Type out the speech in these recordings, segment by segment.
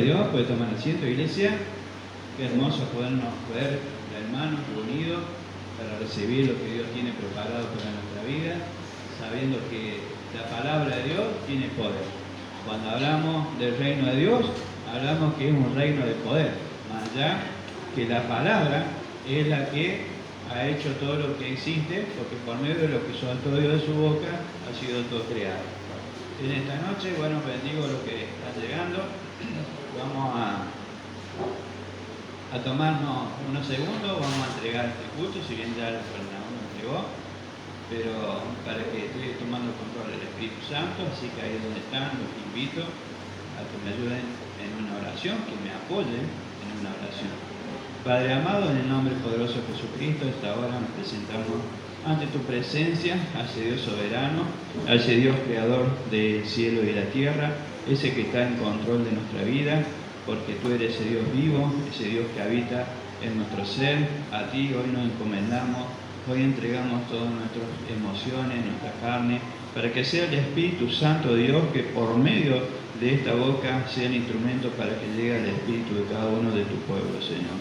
de Dios. Puede tomar asiento, iglesia. Qué hermoso podernos ver, hermanos, unidos para recibir lo que Dios tiene preparado para nuestra vida, sabiendo que la palabra de Dios tiene poder. Cuando hablamos del reino de Dios, hablamos que es un reino de poder, más allá que la palabra es la que ha hecho todo lo que existe, porque por medio de lo que soltó Dios de su boca ha sido todo creado. En esta noche, bueno, bendigo lo que está llegando. Vamos a tomarnos unos segundos, vamos a entregar este culto, si bien ya el Fernando lo entregó, pero para que estoy tomando control del Espíritu Santo, así que ahí donde están, los invito a que me ayuden en una oración, que me apoyen en una oración. Padre amado, en el nombre poderoso de Jesucristo, a esta hora nos presentamos ante tu presencia, a ese Dios soberano, a ese Dios creador del cielo y la tierra, ese que está en control de nuestra vida, porque tú eres ese Dios vivo, ese Dios que habita en nuestro ser. A ti hoy nos encomendamos, hoy entregamos todas nuestras emociones, nuestra carne, para que sea el Espíritu Santo de Dios que por medio de esta boca sea el instrumento para que llegue al Espíritu de cada uno de tu pueblo, Señor.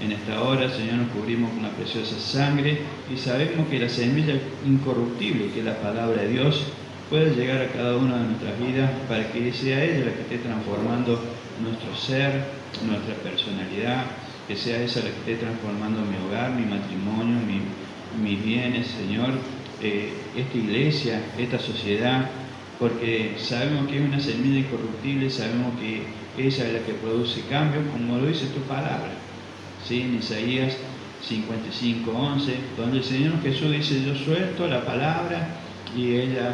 En esta hora, Señor, nos cubrimos con la preciosa sangre y sabemos que la semilla incorruptible, que es la palabra de Dios, puede llegar a cada una de nuestras vidas para que sea ella la que esté transformando nuestro ser, nuestra personalidad, que sea esa la que esté transformando mi hogar, mi matrimonio, mis bienes, Señor, esta iglesia, esta sociedad, porque sabemos que es una semilla incorruptible, sabemos que ella es la que produce cambios, como lo dice tu palabra. ¿Sí? En Isaías 55:11, donde el Señor Jesús dice: yo suelto la palabra y ella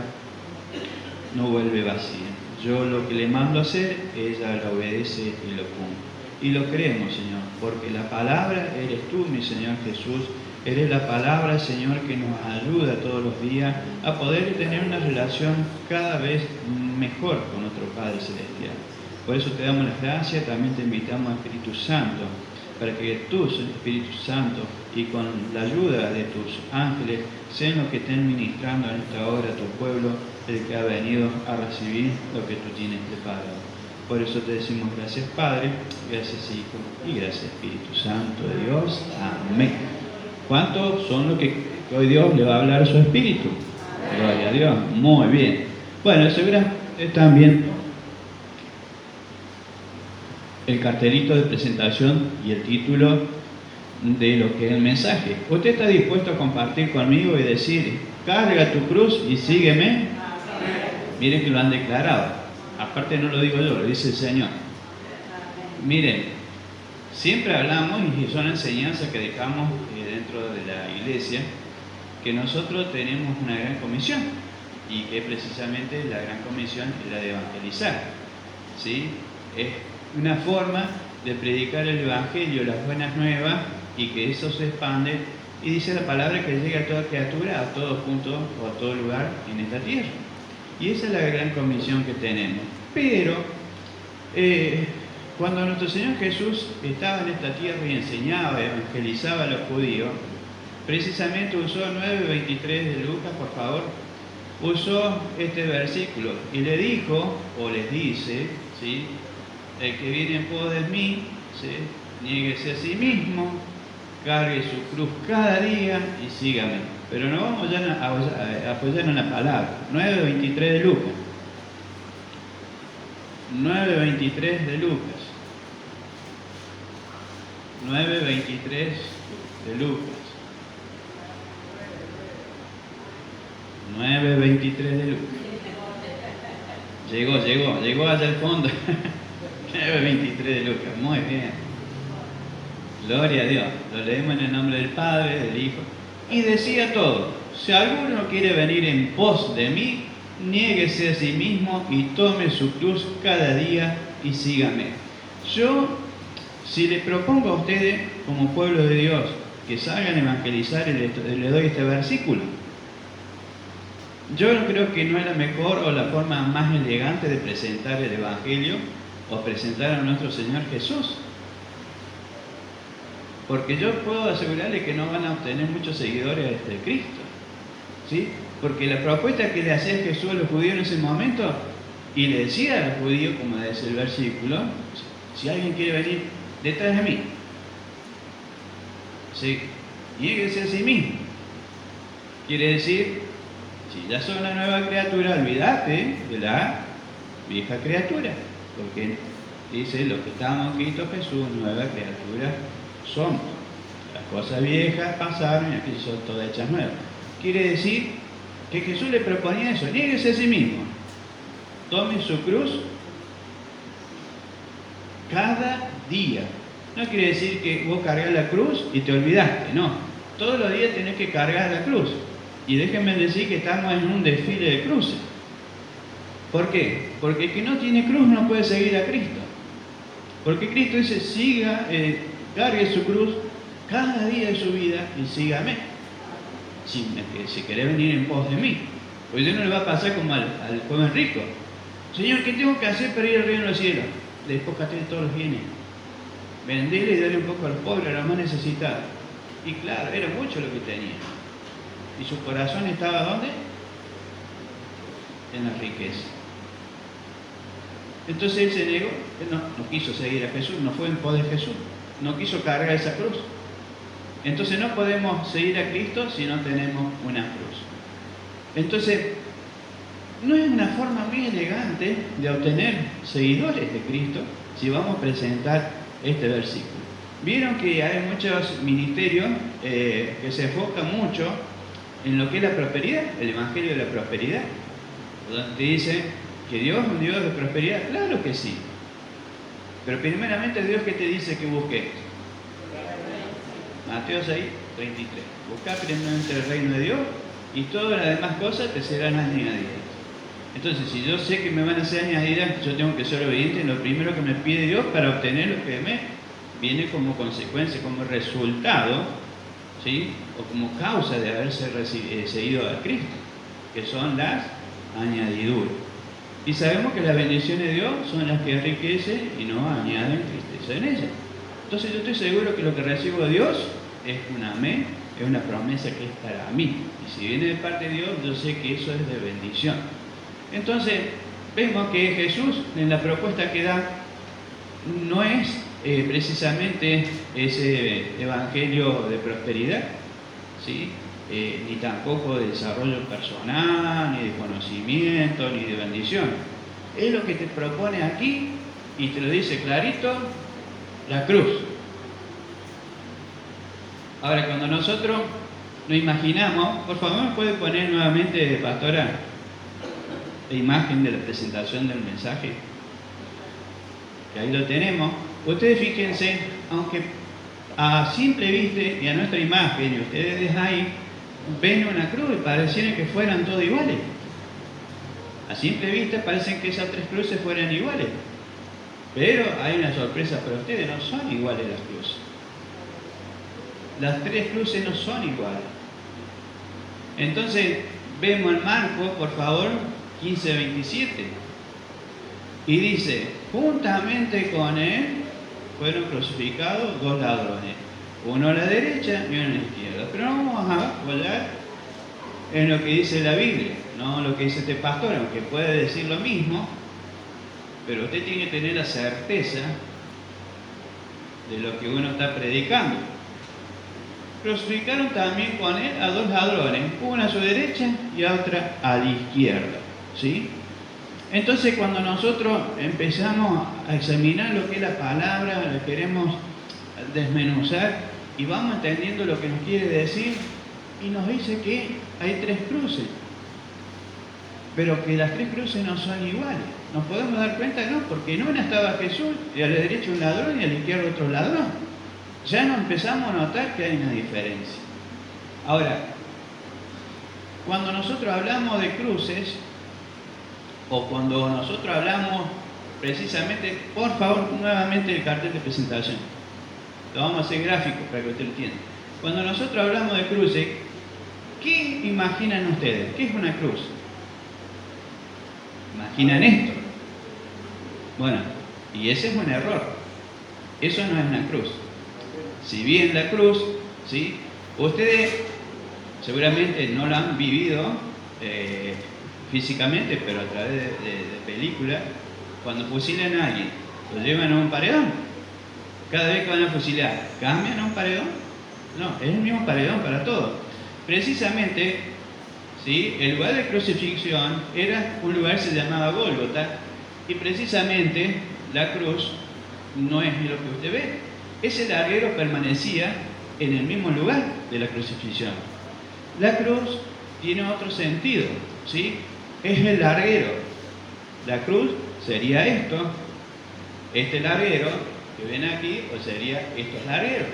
no vuelve vacía. Yo lo que le mando a hacer, ella la obedece y lo cumple. Y lo creemos, Señor, porque la palabra eres tú, mi Señor Jesús. Eres la palabra, Señor, que nos ayuda todos los días a poder tener una relación cada vez mejor con nuestro Padre Celestial. Por eso te damos las gracias, también te invitamos al Espíritu Santo, para que tú, Espíritu Santo, y con la ayuda de tus ángeles, sean los que estén ministrando en esta hora a tu pueblo, el que ha venido a recibir lo que tú tienes preparado. Por eso te decimos gracias, Padre, gracias, Hijo, y gracias, Espíritu Santo de Dios. Amén. ¿Cuántos son los que hoy Dios le va a hablar a su Espíritu? Gloria a Dios. Muy bien. Bueno, seguramente están viendo el cartelito de presentación y el título de lo que es el mensaje. ¿Usted está dispuesto a compartir conmigo y decir: carga tu cruz y sígueme? Miren que lo han declarado. Aparte no lo digo yo, lo dice el Señor. Miren, siempre hablamos, y son enseñanzas que dejamos dentro de la iglesia, que nosotros tenemos una gran comisión, y que precisamente la gran comisión es la de evangelizar. ¿Sí? Es una forma de predicar el Evangelio, las buenas nuevas, y que eso se expande, y dice la palabra que llegue a toda criatura, a todo punto o a todo lugar en esta tierra. Y esa es la gran comisión que tenemos. Pero cuando nuestro Señor Jesús estaba en esta tierra y enseñaba, evangelizaba a los judíos, precisamente usó 9:23 de Lucas, por favor, usó este versículo y le dijo, o les dice, ¿sí?, el que viene en pos de mí, ¿sí?, niéguese a sí mismo, cargue su cruz cada día y sígame. Pero no vamos ya a apoyarnos en la palabra. 9:23 de Lucas. 9:23 de Lucas. 9:23 de Lucas. 9:23 de Lucas. Llegó allá al fondo. 9:23 de Lucas, muy bien. Gloria a Dios. Lo leemos en el nombre del Padre, del Hijo. Y decía todo: si alguno quiere venir en pos de mí, niéguese a sí mismo y tome su cruz cada día y sígame. Yo, si les propongo a ustedes, como pueblo de Dios, que salgan a evangelizar, les doy este versículo. Yo creo que no es la mejor o la forma más elegante de presentar el Evangelio o presentar a nuestro Señor Jesús. Porque yo puedo asegurarle que no van a obtener muchos seguidores de Cristo, ¿sí? Porque la propuesta que le hacía Jesús a los judíos en ese momento Y le decía a los judíos, como dice el versículo, si alguien quiere venir detrás de mí, ¿sí?, niéguese a sí mismo. Quiere decir, si ya sos una nueva criatura, olvídate de la vieja criatura, porque dice, los que estamos en Cristo Jesús, nueva criatura somos. Las cosas viejas pasaron y aquí son todas hechas nuevas. Quiere decir que Jesús le proponía eso, niéguese a sí mismo, tome su cruz cada día. No quiere decir que vos cargas la cruz y te olvidaste, no. Todos los días tenés que cargar la cruz. Y déjenme decir que estamos en un desfile de cruces. ¿Por qué? Porque el que no tiene cruz no puede seguir a Cristo. Porque Cristo dice, cargue su cruz cada día de su vida y sígame. Si querés venir en pos de mí. Pues yo no le va a pasar como al joven rico. Señor, ¿qué tengo que hacer para ir al reino de los cielos? Despójate de todos los bienes. Vendele y dale un poco al pobre, a los más necesitados. Y claro, era mucho lo que tenía. ¿Y su corazón estaba dónde? En la riqueza. Entonces él se negó, él no quiso seguir a Jesús, no fue en pos de Jesús, no quiso cargar esa cruz. Entonces no podemos seguir a Cristo si no tenemos una cruz. Entonces, no es una forma muy elegante de obtener seguidores de Cristo si vamos a presentar este versículo. Vieron que hay muchos ministerios que se enfocan mucho en lo que es la prosperidad, el evangelio de la prosperidad. Donde dice que Dios es un Dios de prosperidad, claro que sí. Pero primeramente Dios, ¿qué te dice que busques? Mateo 6, 33. Busca primeramente el reino de Dios y todas las demás cosas te serán añadidas. Entonces, si yo sé que me van a ser añadidas, yo tengo que ser obediente en lo primero que me pide Dios para obtener lo que me viene como consecuencia, como resultado, ¿sí?, o como causa de haberse seguido a Cristo, que son las añadiduras. Y sabemos que las bendiciones de Dios son las que enriquecen y no añaden tristeza en ellas. Entonces yo estoy seguro que lo que recibo de Dios es un amén, es una promesa que es para mí. Y si viene de parte de Dios, yo sé que eso es de bendición. Entonces, vemos que Jesús, en la propuesta que da, no es precisamente ese evangelio de prosperidad, ¿sí?, ni tampoco de desarrollo personal, ni de conocimiento, ni de bendición. Es lo que te propone aquí y te lo dice clarito, la cruz. Ahora, cuando nosotros nos imaginamos, por favor, ¿me puede poner nuevamente, pastora, la imagen de la presentación del mensaje? Que ahí lo tenemos. Ustedes fíjense, aunque a simple vista y a nuestra imagen, y ustedes ahí ven una cruz y pareciera que fueran todas iguales. A simple vista parecen que esas tres cruces fueran iguales. Pero hay una sorpresa para ustedes, no son iguales las cruces. Las tres cruces no son iguales. Entonces, vemos en Marcos, por favor, 15:27. Y dice, juntamente con él fueron crucificados dos ladrones, uno a la derecha y uno a la izquierda. Pero no vamos a apoyar en lo que dice la Biblia, no lo que dice este pastor, aunque puede decir lo mismo, pero usted tiene que tener la certeza de lo que uno está predicando. Crucificaron también con él a dos ladrones, una a su derecha y a otra a la izquierda, ¿sí? Entonces, cuando nosotros empezamos a examinar lo que es la palabra, la queremos desmenuzar y vamos entendiendo lo que nos quiere decir, y nos dice que hay tres cruces, pero que las tres cruces no son iguales. ¿Nos podemos dar cuenta? No, porque en una estaba Jesús y a la derecha un ladrón y a la izquierda otro ladrón. Ya nos empezamos a notar que hay una diferencia. Ahora, cuando nosotros hablamos de cruces, o cuando nosotros hablamos precisamente, por favor, nuevamente el cartel de presentación. Lo vamos a hacer gráfico para que usted lo entienda. Cuando nosotros hablamos de cruces, ¿qué imaginan ustedes? ¿Qué es una cruz? ¿Imaginan esto? Bueno, y ese es un error. Eso no es una cruz. Si bien la cruz, ¿sí?, ustedes seguramente no la han vivido físicamente, pero a través de películas, cuando fusilan a alguien, lo llevan a un paredón. Cada vez que van a fusilar, ¿cambian a un paredón? No, es el mismo paredón para todos. Precisamente, ¿sí?, el lugar de crucifixión era un lugar que se llamaba Gólgota, y precisamente la cruz no es lo que usted ve. Ese larguero permanecía en el mismo lugar de la crucifixión. La cruz tiene otro sentido, ¿sí? Es el larguero. La cruz sería esto, este larguero que ven aquí, o sería estos largueros,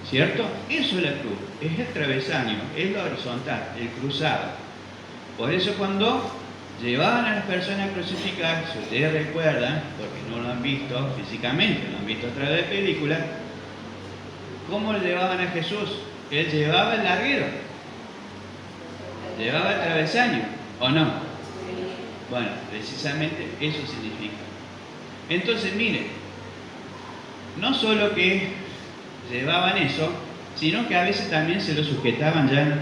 ¿cierto? Eso es la cruz, es el travesaño, es lo horizontal, el cruzado. Por eso cuando llevaban a las personas crucificadas, si ustedes recuerdan, porque no lo han visto físicamente, lo han visto a través de películas, ¿cómo le llevaban a Jesús? Él llevaba el larguero, llevaba el travesaño, ¿o no? Bueno, precisamente eso significa. Entonces, miren, no solo que llevaban eso, sino que a veces también se lo sujetaban ya.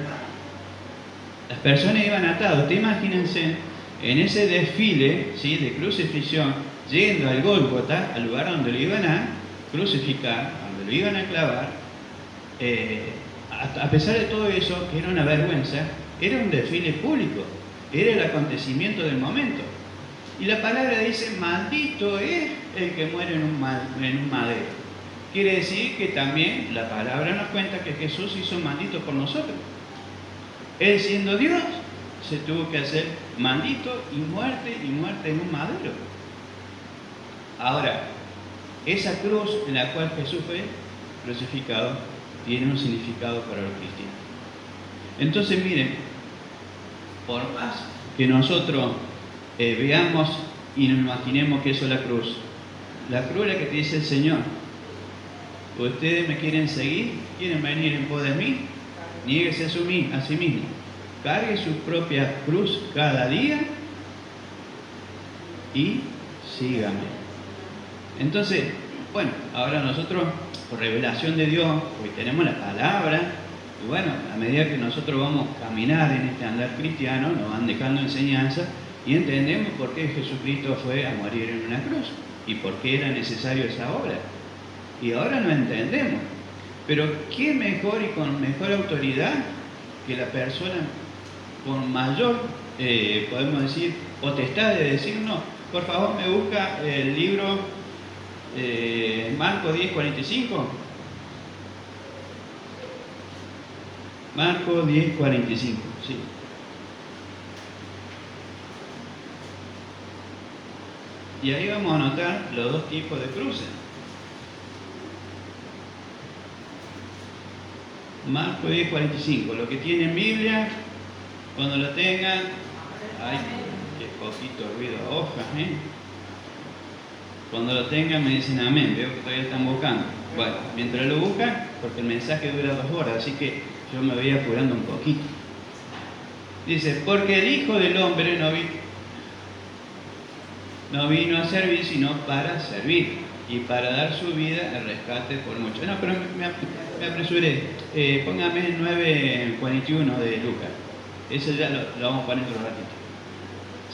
Las personas iban atadas. Ustedes imagínense en ese desfile, ¿sí?, de crucifixión, yendo al Gólgota, al lugar donde lo iban a crucificar, donde lo iban a clavar. A pesar de todo eso, que era una vergüenza, era un desfile público, era el acontecimiento del momento. Y la palabra dice, maldito es el que muere en un madero. Quiere decir que también la palabra nos cuenta que Jesús hizo maldito por nosotros. Él, siendo Dios, se tuvo que hacer maldito y muerte en un madero. Ahora, esa cruz en la cual Jesús fue crucificado tiene un significado para los cristianos. Entonces, miren, por más que nosotros veamos y nos imaginemos que eso es la cruz es la que te dice el Señor: ustedes me quieren seguir, quieren venir en pos de mí, niéguese a sí mismo, cargue su propia cruz cada día y sígame. Entonces, bueno, ahora nosotros, por revelación de Dios, hoy tenemos la palabra, y bueno, a medida que nosotros vamos a caminar en este andar cristiano, nos van dejando enseñanzas y entendemos por qué Jesucristo fue a morir en una cruz y por qué era necesario esa obra. Y ahora lo entendemos. Pero ¿qué mejor y con mejor autoridad que la persona con mayor, podemos decir, potestad de decirnos? Por favor, me busca el libro Marcos 10:45. Marcos 10:45, sí. Y ahí vamos a notar los dos tipos de cruces. Marcos 10:45. Los que tienen Biblia, cuando lo tengan, ay, qué poquito ruido a hojas, Cuando lo tengan me dicen amén. Veo que todavía están buscando. Bueno, mientras lo buscan, porque el mensaje dura 2 horas, así que yo me voy apurando un poquito. Dice, porque el Hijo del Hombre no vino a servir, sino para servir y para dar su vida al rescate por muchos. No, pero me apresuré. Póngame el 9:41 de Lucas. Eso ya lo vamos a poner otro ratito.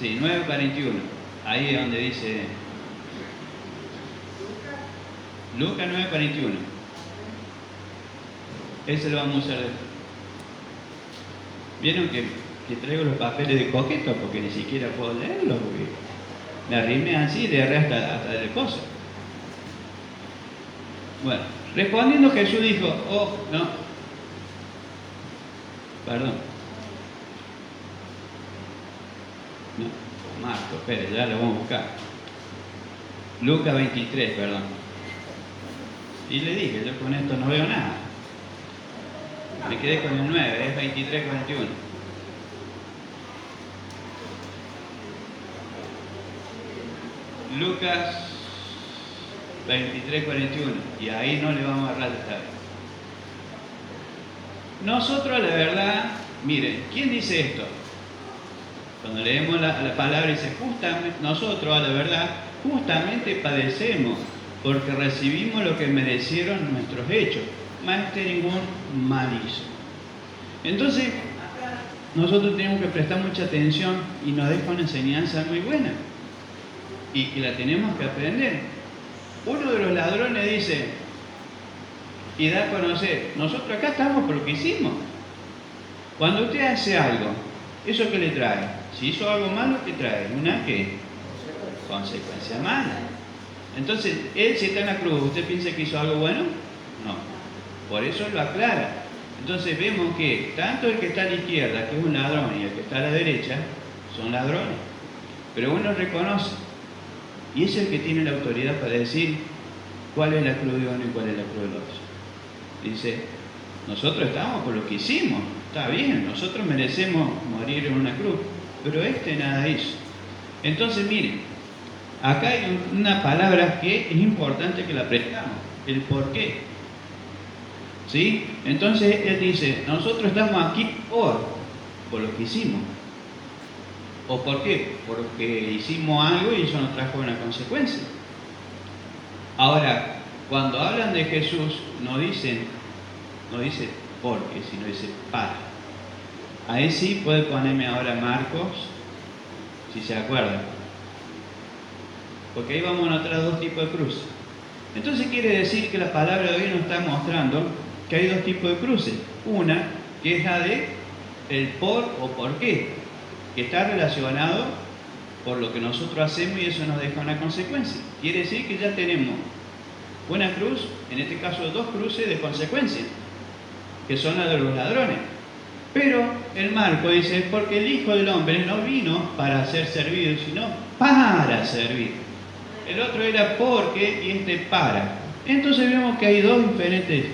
Sí, 9:41. Ahí es donde dice Lucas 9:41. Ese lo vamos a usar después. Vieron que traigo los papeles de coqueto porque ni siquiera puedo leerlos, porque me arrimé así, le agarré hasta el coso. Bueno, respondiendo Jesús dijo, perdón. No, Marco, espere, ya lo vamos a buscar. Lucas 23, perdón. Y le dije, yo con esto no veo nada. Me quedé con el 9, es 23:41. Lucas 23:41. Y ahí no le vamos a agarrar esta vez. Nosotros, la verdad, miren, ¿quién dice esto? Cuando leemos la palabra dice, justamente, nosotros, a la verdad, justamente padecemos porque recibimos lo que merecieron nuestros hechos, más que ningún mal hizo. Entonces, nosotros tenemos que prestar mucha atención y nos deja una enseñanza muy buena y que la tenemos que aprender. Uno de los ladrones dice y da a conocer, nosotros acá estamos por lo que hicimos. Cuando usted hace algo, ¿eso qué le trae? Si hizo algo malo, ¿qué trae? Una ¿qué? Consecuencia mala. Entonces, él si está en la cruz, ¿usted piensa que hizo algo bueno? No. Por eso lo aclara. Entonces vemos que tanto el que está a la izquierda, que es un ladrón, y el que está a la derecha, son ladrones. Pero uno reconoce. Y es el que tiene la autoridad para decir cuál es la cruz de uno y cuál es la cruz del otro. Dice, nosotros estamos por lo que hicimos. Está bien, nosotros merecemos morir en una cruz. Pero este nada hizo. Entonces miren, acá hay una palabra que es importante que la aprendamos. El por qué. ¿Sí? Entonces él dice, nosotros estamos aquí por lo que hicimos. ¿O por qué? Porque hicimos algo y eso nos trajo una consecuencia. Ahora, cuando hablan de Jesús, no dice por qué, sino dice para. Ahí sí puede ponerme ahora Marcos, si se acuerdan. Porque ahí vamos a notar dos tipos de cruces. Entonces quiere decir que la palabra de hoy nos está mostrando que hay dos tipos de cruces. Una, que es la de el por o por qué, que está relacionado por lo que nosotros hacemos y eso nos deja una consecuencia. Quiere decir que ya tenemos una cruz, en este caso dos cruces de consecuencia, que son las de los ladrones. Pero el Marco dice, porque el Hijo del Hombre no vino para ser servido, sino para servir. El otro era porque y este para. Entonces vemos que hay dos diferentes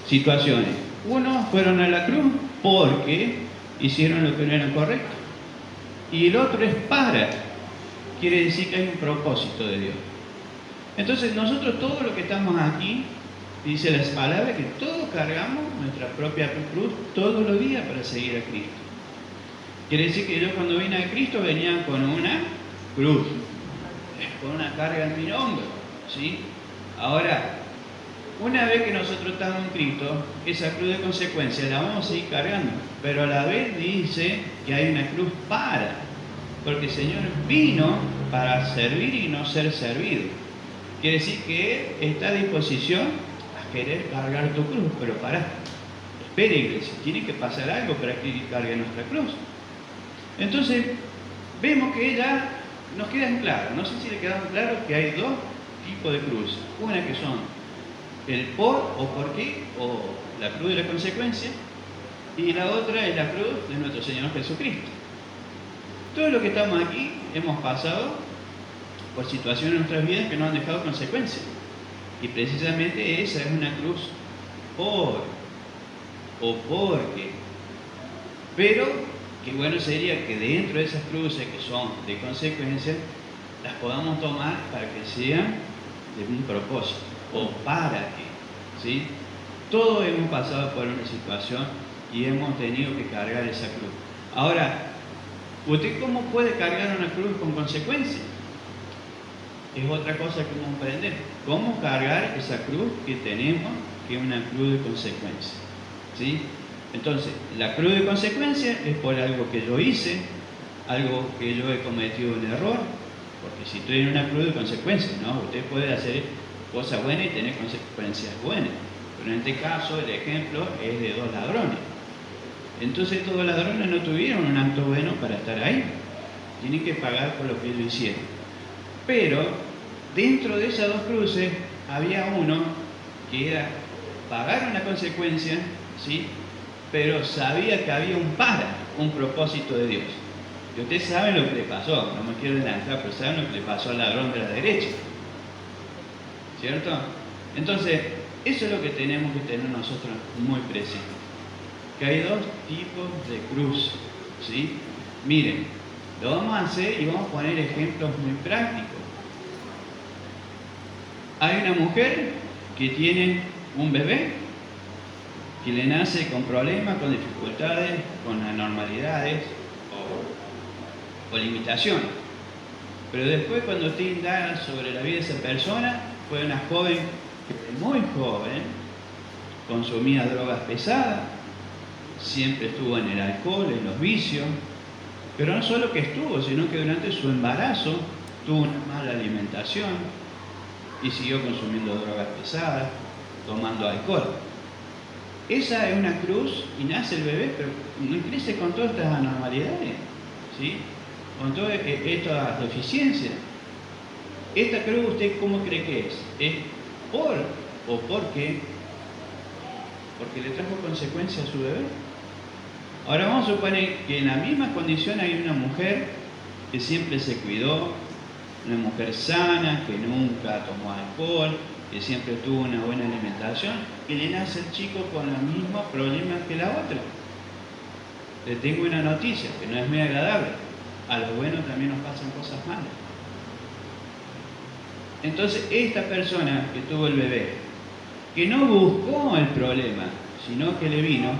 situaciones. Uno fueron a la cruz porque hicieron lo que no era correcto. Y el otro es para. Quiere decir que hay un propósito de Dios. Entonces nosotros todo lo que estamos aquí, dice las palabras, que todos cargamos nuestra propia cruz todos los días para seguir a Cristo. Quiere decir que yo cuando vine a Cristo venía con una cruz, con una carga en mi hombro, ¿sí? Ahora, una vez que nosotros estamos en Cristo, esa cruz de consecuencia la vamos a seguir cargando, pero a la vez dice que hay una cruz para, porque el Señor vino para servir y no ser servido. Quiere decir que Él está a disposición a querer cargar tu cruz, pero pará, espera iglesia, tiene que pasar algo para que Él cargue nuestra cruz. Entonces, vemos que ya nos queda en claro, no sé si le quedamos claro que hay dos tipos de cruz, una que son el por o por qué, o la cruz de la consecuencia, y la otra es la cruz de nuestro Señor Jesucristo. Todo lo que estamos aquí hemos pasado por situaciones en nuestras vidas que nos han dejado consecuencias, y precisamente esa es una cruz por o porque. Pero qué bueno sería que dentro de esas cruces que son de consecuencias las podamos tomar para que sean de un propósito o para que, ¿sí? Todos hemos pasado por una situación y hemos tenido que cargar esa cruz. Ahora, ¿usted cómo puede cargar una cruz con consecuencias? Es otra cosa que vamos a aprender. ¿Cómo cargar esa cruz que tenemos, que es una cruz de consecuencias? ¿Sí? Entonces, la cruz de consecuencias es por algo que yo hice, algo que yo he cometido un error, porque si estoy en una cruz de consecuencias, ¿no? Usted puede hacer cosas buenas y tener consecuencias buenas. Pero en este caso, el ejemplo es de dos ladrones. Entonces, estos dos ladrones no tuvieron un acto bueno para estar ahí. Tienen que pagar por lo que ellos hicieron. Pero, dentro de esas dos cruces, había uno que era pagar una consecuencia, ¿sí? Pero sabía que había un propósito de Dios. Y ustedes saben lo que le pasó, no me quiero adelantar, pero saben lo que le pasó al ladrón de la derecha. ¿Cierto? Entonces, eso es lo que tenemos que tener nosotros muy presente. Que hay dos tipos de cruz, ¿sí? Miren, lo vamos a hacer y vamos a poner ejemplos muy prácticos. Hay una mujer que tiene un bebé que le nace con problemas, con dificultades, con anormalidades o limitaciones. Pero después, cuando usted indaga sobre la vida de esa persona, fue una joven que muy joven consumía drogas pesadas, siempre estuvo en el alcohol, en los vicios, pero no solo que estuvo, sino que durante su embarazo tuvo una mala alimentación y siguió consumiendo drogas pesadas, tomando alcohol. Esa es una cruz y nace el bebé, pero crece con todas estas anormalidades, ¿sí? Con todas estas deficiencias. Esta cruz, ¿usted cómo cree que es? ¿Es por o porque le trajo consecuencias a su bebé? Ahora vamos a suponer que en la misma condición hay una mujer que siempre se cuidó, una mujer sana, que nunca tomó alcohol, que siempre tuvo una buena alimentación, y le nace el chico con los mismos problemas que la otra. Le tengo una noticia, que no es muy agradable. A los buenos también nos pasan cosas malas. Entonces, esta persona que tuvo el bebé, que no buscó el problema, sino que le vino,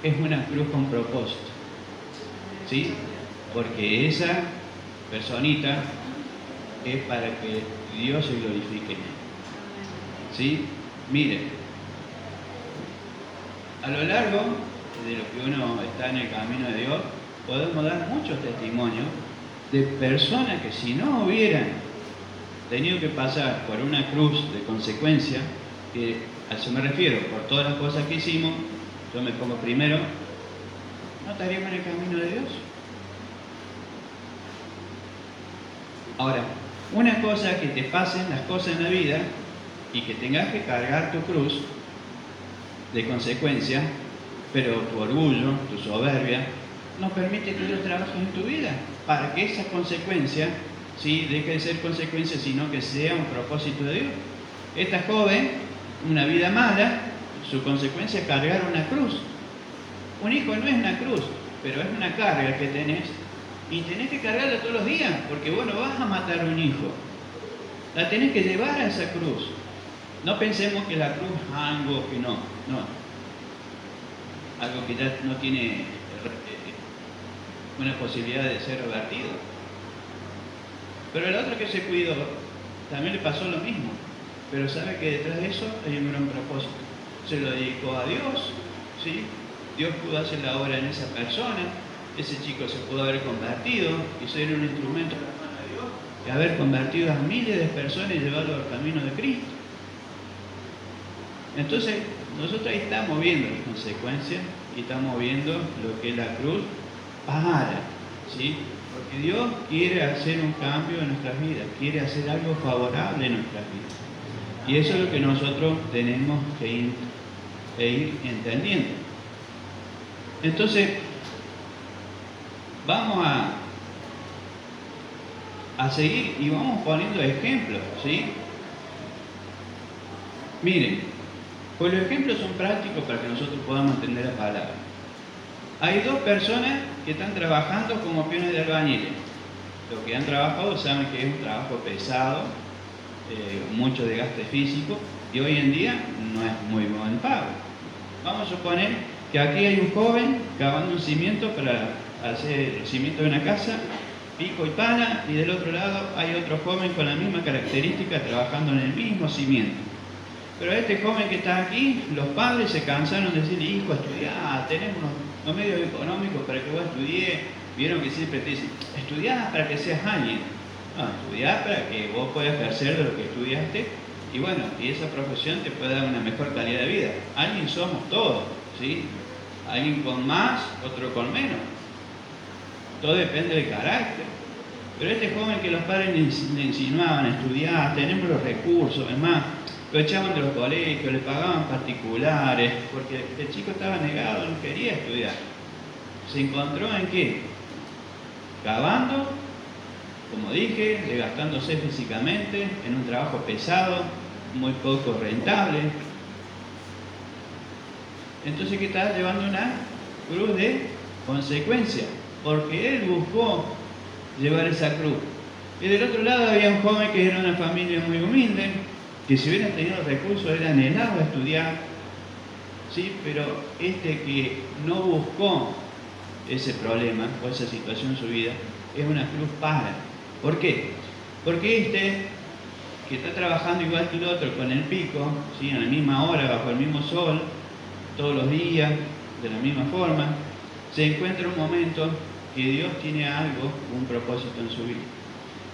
es una cruz con propósito. ¿Sí? Porque esa personita es para que Dios se glorifique en él. ¿Sí? Mire, a lo largo de lo que uno está en el camino de Dios, podemos dar muchos testimonios de personas que si no hubieran tenido que pasar por una cruz de consecuencia, que a eso me refiero, por todas las cosas que hicimos, yo me pongo primero, ¿no estaríamos en el camino de Dios? Ahora, una cosa es que te pasen las cosas en la vida y que tengas que cargar tu cruz de consecuencia, pero tu orgullo, tu soberbia, no permite que Dios trabaje en tu vida para que esa consecuencia, ¿sí?, deje de ser consecuencia, sino que sea un propósito de Dios. Esta joven, una vida mala, su consecuencia es cargar una cruz. Un hijo no es una cruz, pero es una carga que tenés y tenés que cargarla todos los días, porque vos no vas a matar a un hijo. La tenés que llevar a esa cruz. No pensemos que la cruz es algo que no. Algo que ya no tiene una posibilidad de ser revertido. Pero el otro que se cuidó, también le pasó lo mismo. Pero sabe que detrás de eso hay un gran propósito. Se lo dedicó a Dios, ¿sí? Dios pudo hacer la obra en esa persona. Ese chico se pudo haber convertido y ser un instrumento de la mano de Dios y haber convertido a miles de personas y llevarlo al camino de Cristo. Entonces, nosotros ahí estamos viendo las consecuencias y estamos viendo lo que es la cruz para, ¿sí? Porque Dios quiere hacer un cambio en nuestras vidas, quiere hacer algo favorable en nuestras vidas. Y eso es lo que nosotros tenemos que ir entendiendo. Entonces, vamos a seguir y vamos poniendo ejemplos, ¿sí? Miren, pues los ejemplos son prácticos para que nosotros podamos entender la palabra. Hay dos personas que están trabajando como peones de albañiles. Los que han trabajado saben que es un trabajo pesado, mucho desgaste físico, y hoy en día no es muy buen pago. Vamos a suponer que aquí hay un joven cavando un cimiento para hacer el cimiento de una casa, pico y pala, y del otro lado hay otro joven con la misma característica trabajando en el mismo cimiento. Pero a este joven que está aquí, los padres se cansaron de decirle: hijo, estudiá, tenemos los medios económicos para que vos estudies. Vieron que siempre te dicen: estudiá para que seas alguien. No, estudiá para que vos puedas ejercer de lo que estudiaste y bueno, y esa profesión te puede dar una mejor calidad de vida. Alguien somos todos, ¿sí? Alguien con más, otro con menos. Todo depende del carácter. Pero este joven que los padres le insinuaban: estudiar, tenemos los recursos, es más, lo echaban de los colegios, le pagaban particulares, porque el chico estaba negado, no quería estudiar. ¿Se encontró en qué? Cavando, como dije, desgastándose físicamente, en un trabajo pesado, muy poco rentable. Entonces, ¿qué estaba llevando? Una cruz de consecuencia, porque él buscó llevar esa cruz. Y del otro lado había un joven que era una familia muy humilde, que si hubieran tenido recursos era anhelado a estudiar, ¿sí? Pero este que no buscó ese problema o esa situación en su vida es una cruz para. ¿Por qué? Porque este que está trabajando igual que el otro con el pico, ¿sí?, a la misma hora, bajo el mismo sol, todos los días, de la misma forma, se encuentra un momento que Dios tiene algo, un propósito en su vida.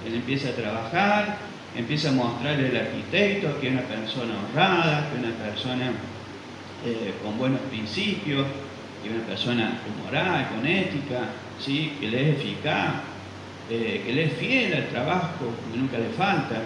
Él empieza a trabajar, empieza a mostrarle al arquitecto que es una persona honrada, que es una persona con buenos principios, que es una persona con moral, con ética, ¿sí? Que le es eficaz, que le es fiel al trabajo, que nunca le falta.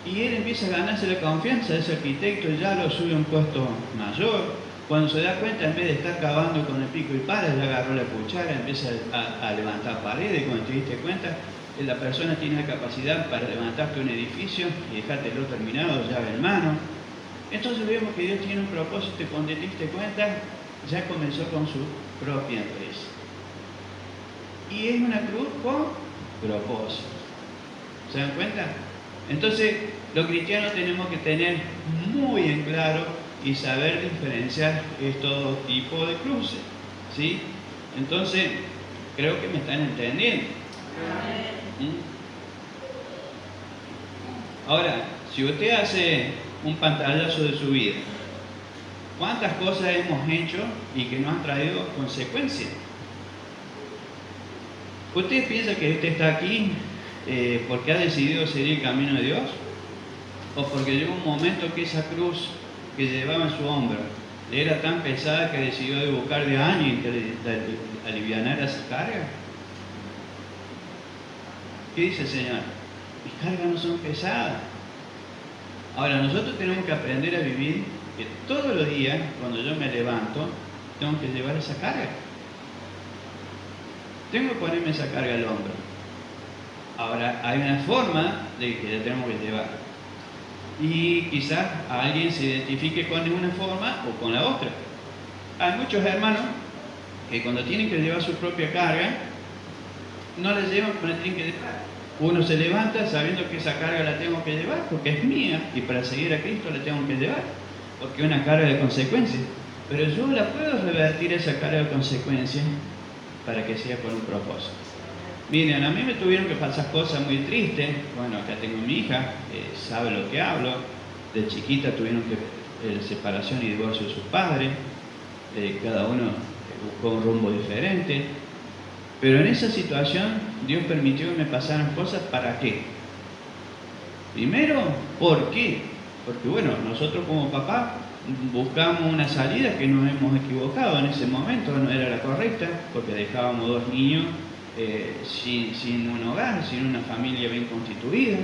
Y él empieza a ganarse la confianza de ese arquitecto, ya lo sube a un puesto mayor. Cuando se da cuenta, en vez de estar cavando con el pico y pala, ya agarró la cuchara, empieza a levantar paredes. Cuando te diste cuenta, la persona tiene la capacidad para levantarte un edificio y dejártelo terminado, llave en mano. Entonces vemos que Dios tiene un propósito y cuando te diste cuenta, ya comenzó con su propia empresa. Y es una cruz con propósito. ¿Se dan cuenta? Entonces, los cristianos tenemos que tener muy en claro y saber diferenciar estos tipos de cruces, ¿sí? Entonces, creo que me están entendiendo. Ahora, si usted hace un pantallazo de su vida, ¿cuántas cosas hemos hecho y que nos han traído consecuencias? ¿Usted piensa que usted está aquí porque ha decidido seguir el camino de Dios? ¿O porque llegó un momento que esa cruz que llevaba en su hombro le era tan pesada que decidió de buscar de alguien que le alivianara esa carga? ¿Qué dice el Señor? Mis cargas no son pesadas. Ahora, nosotros tenemos que aprender a vivir que todos los días, cuando yo me levanto, tengo que llevar esa carga. Tengo que ponerme esa carga al hombro. Ahora, hay una forma de que la tenemos que llevar. Y quizás alguien se identifique con una forma o con la otra. Hay muchos hermanos que cuando tienen que llevar su propia carga, no la llevan cuando la tienen que llevar. Uno se levanta sabiendo que esa carga la tengo que llevar porque es mía y para seguir a Cristo la tengo que llevar, porque es una carga de consecuencias. Pero yo la puedo revertir esa carga de consecuencias para que sea por un propósito. Miren, a mí me tuvieron que pasar cosas muy tristes. Bueno, acá tengo a mi hija, sabe lo que hablo. De chiquita tuvieron que separación y divorcio de sus padres. Cada uno buscó un rumbo diferente. Pero en esa situación Dios permitió que me pasaran cosas. ¿Para qué? Primero, ¿por qué? Porque bueno, nosotros como papá buscamos una salida que nos hemos equivocado en ese momento, no era la correcta, porque dejábamos dos niños sin un hogar, sin una familia bien constituida.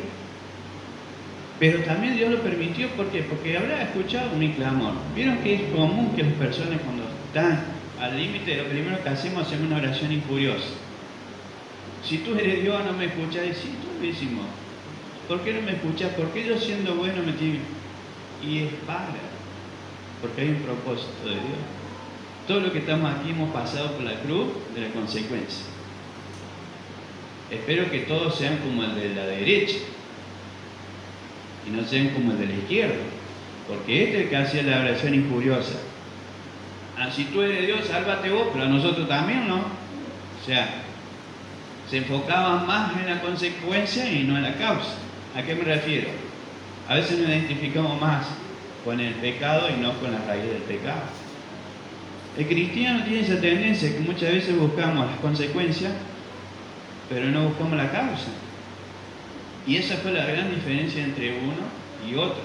Pero también Dios lo permitió, ¿por qué? Porque habrá escuchado mi clamor. Vieron que es común que las personas cuando están al límite, lo primero que hacemos es una oración injuriosa. Si tú eres Dios no me escuchas, y sí, tú lo hicimos. ¿Por qué no me escuchas? ¿Por qué yo siendo bueno me tiene? Y es porque hay un propósito de Dios. Todo lo que estamos aquí hemos pasado por la cruz de la consecuencia. Espero que todos sean como el de la derecha y no sean como el de la izquierda, porque este es el que hacía la oración injuriosa. Si tú eres Dios, sálvate vos, pero a nosotros también, ¿no? O sea, se enfocaban más en la consecuencia y no en la causa. ¿A qué me refiero? A veces nos identificamos más con el pecado y no con la raíz del pecado. El cristiano tiene esa tendencia que muchas veces buscamos las consecuencias, pero no buscamos la causa. Y esa fue la gran diferencia entre uno y otro.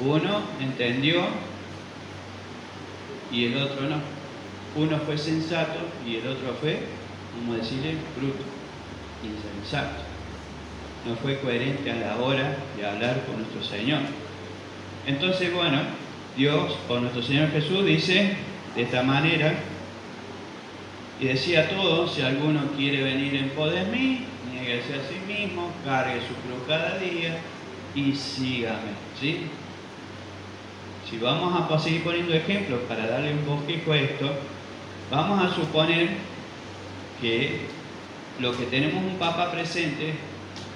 Uno entendió y el otro no. Uno fue sensato y el otro fue, como decirle, bruto, insensato. No fue coherente a la hora de hablar con nuestro Señor. Entonces, bueno, Dios o nuestro Señor Jesús dice de esta manera, y decía a todos: si alguno quiere venir en pos de mí, niéguese a sí mismo, cargue su cruz cada día y sígame, ¿sí? Si vamos a seguir poniendo ejemplos para darle un bosquejo a esto, vamos a suponer que lo que tenemos un papá presente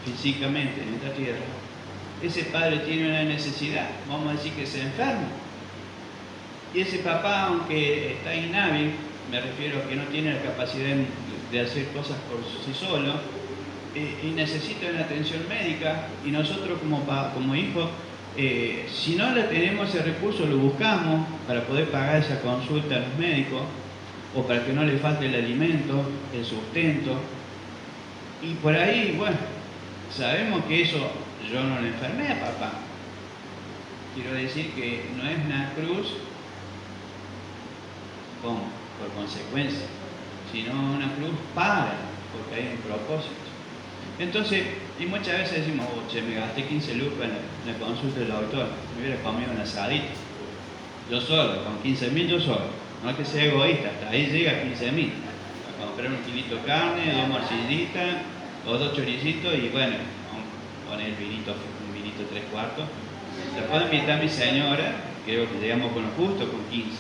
físicamente en esta tierra, ese padre tiene una necesidad, vamos a decir que se enferma. Y ese papá, aunque está inhábil, me refiero a que no tiene la capacidad de hacer cosas por sí solo, y necesita una atención médica, y nosotros como hijos Si no le tenemos ese recurso, lo buscamos para poder pagar esa consulta a los médicos o para que no le falte el alimento, el sustento. Y por ahí, bueno, sabemos que eso yo no le enfermé a papá. Quiero decir que no es una cruz por consecuencia, sino una cruz porque hay un propósito. Entonces, y muchas veces decimos, che, me gasté 15 lucas en la consulta del doctor, me hubiera comido un asadito. Yo solo, con 15.000 yo solo. No es que sea egoísta, hasta ahí llega 15.000. A comprar un kilito de carne, 2 morcillitas, o 2 choricitos y bueno, poner un vinito 3/4. La puedo invitar a mi señora, creo que llegamos con lo justo, con 15.